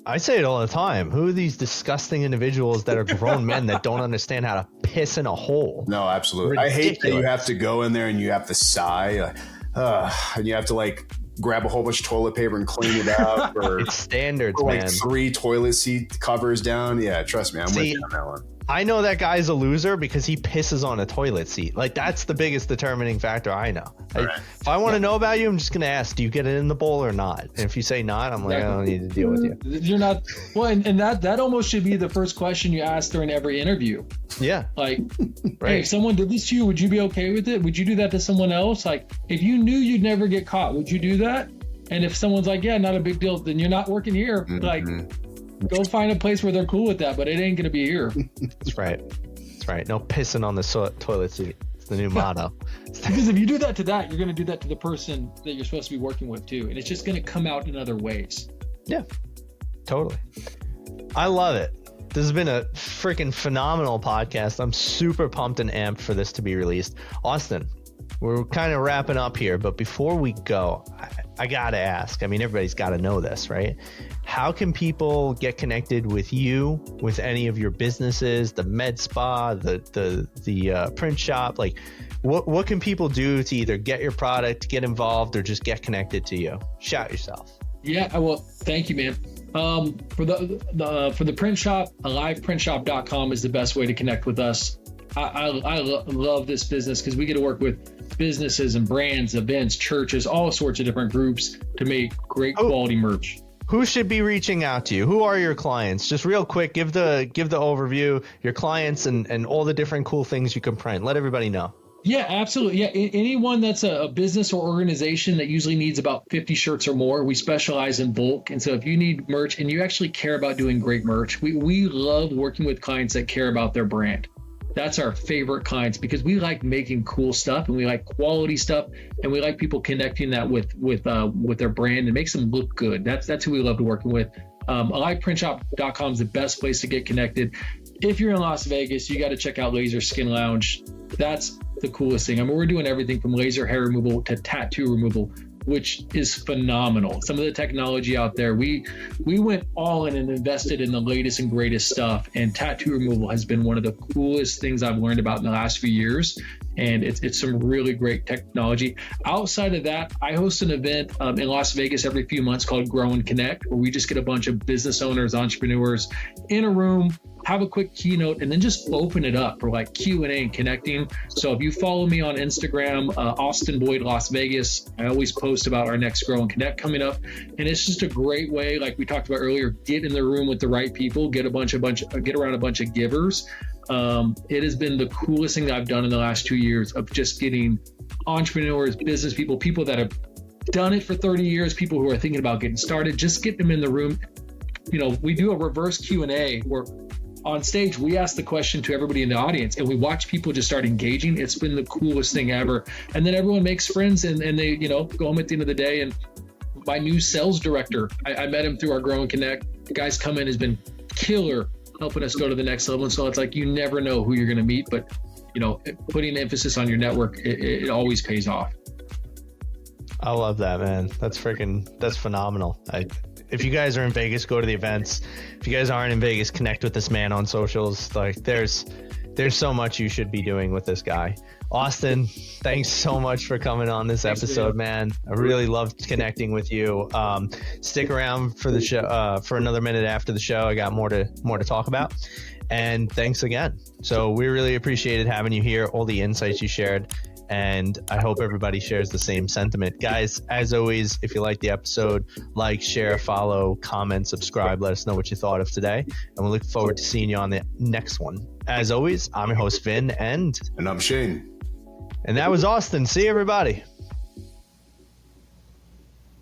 I say it all the time. Who are these disgusting individuals that are grown men that don't understand how to piss in a hole? No, absolutely. Ridiculous. I hate that you have to go in there and you have to sigh. and you have to like grab a whole bunch of toilet paper and clean it up, or It's standards, put like man. 3 toilet seat covers down. Yeah, trust me, I'm with you on that one. I know that guy's a loser because he pisses on a toilet seat. Like, that's the biggest determining factor I know. Right. If I want to know about you, I'm just going to ask, do you get it in the bowl or not? And if you say not, I'm like, I don't need to deal with you. You're not. Well, and that almost should be the first question you ask during every interview. Yeah. Like, Right. hey, if someone did this to you, would you be okay with it? Would you do that to someone else? Like, if you knew you'd never get caught, would you do that? And if someone's like, yeah, not a big deal, then you're not working here. Like, go find a place where they're cool with that, but it ain't going to be here. That's right. That's right. No pissing on the toilet seat. It's the new motto. Because if you do that to that, you're going to do that to the person that you're supposed to be working with too. And it's just going to come out in other ways. Yeah, totally. I love it. This has been a freaking phenomenal podcast. I'm super pumped and amped for this to be released. Austin, we're kind of wrapping up here, but before we go, I got to ask, I mean, everybody's got to know this, right? How can people get connected with you, with any of your businesses, the med spa, the print shop? Like, what can people do to either get your product, get involved, or just get connected to you? Shout yourself. Yeah, well, thank you, man. For the print shop, aliveprintshop.com is the best way to connect with us. I love this business because we get to work with businesses and brands, events, churches, all sorts of different groups to make great quality merch. Who should be reaching out to you? Who are your clients? Just real quick, give the overview, your clients and all the different cool things you can print. Let everybody know. Yeah, absolutely. Yeah, anyone that's a business or organization that usually needs about 50 shirts or more, we specialize in bulk. And so if you need merch and you actually care about doing great merch, we love working with clients that care about their brand. That's our favorite clients because we like making cool stuff and we like quality stuff and we like people connecting that with their brand and makes them look good. That's who we love to working with. AlivePrintShop.com is the best place to get connected. If you're in Las Vegas, you got to check out Laser Skin Lounge. That's the coolest thing. I mean, we're doing everything from laser hair removal to tattoo removal, which is phenomenal. Some of the technology out there, we went all in and invested in the latest and greatest stuff. And tattoo removal has been one of the coolest things I've learned about in the last few years. And it's some really great technology. Outside of that, I host an event in Las Vegas every few months called Grow and Connect, where we just get a bunch of business owners, entrepreneurs in a room, have a quick keynote, and then just open it up for like Q&A and connecting. So if you follow me on Instagram, Austin Boyd Las Vegas, I always post about our next Grow and Connect coming up. And it's just a great way, like we talked about earlier, get in the room with the right people, get around a bunch of givers. It has been the coolest thing that I've done in the last 2 years of just getting entrepreneurs, business people that have done it for 30 years, people who are thinking about getting started, just get them in the room. You know, we do a reverse Q&A where on stage, we ask the question to everybody in the audience and we watch people just start engaging. It's been the coolest thing ever. And then everyone makes friends and they, go home at the end of the day. And my new sales director, I met him through our Grow and Connect. The guy's come in, has been killer, helping us go to the next level. And so it's like, you never know who you're going to meet, but putting emphasis on your network, it always pays off. I love that, man. That's phenomenal. If you guys are in Vegas, go to the events. If you guys aren't in Vegas, connect with this man on socials. Like there's so much you should be doing with this guy. Austin, thanks so much for coming on this episode, man. I really loved connecting with you. Stick around for the show for another minute after the show. I got more to talk about. And thanks again. So we really appreciated having you here, all the insights you shared. And I hope everybody shares the same sentiment. Guys, as always, if you like the episode, like, share, follow, comment, subscribe. Let us know what you thought of today. And we look forward to seeing you on the next one. As always, I'm your host, Vin, and I'm Shane. And that was Austin. See you, everybody.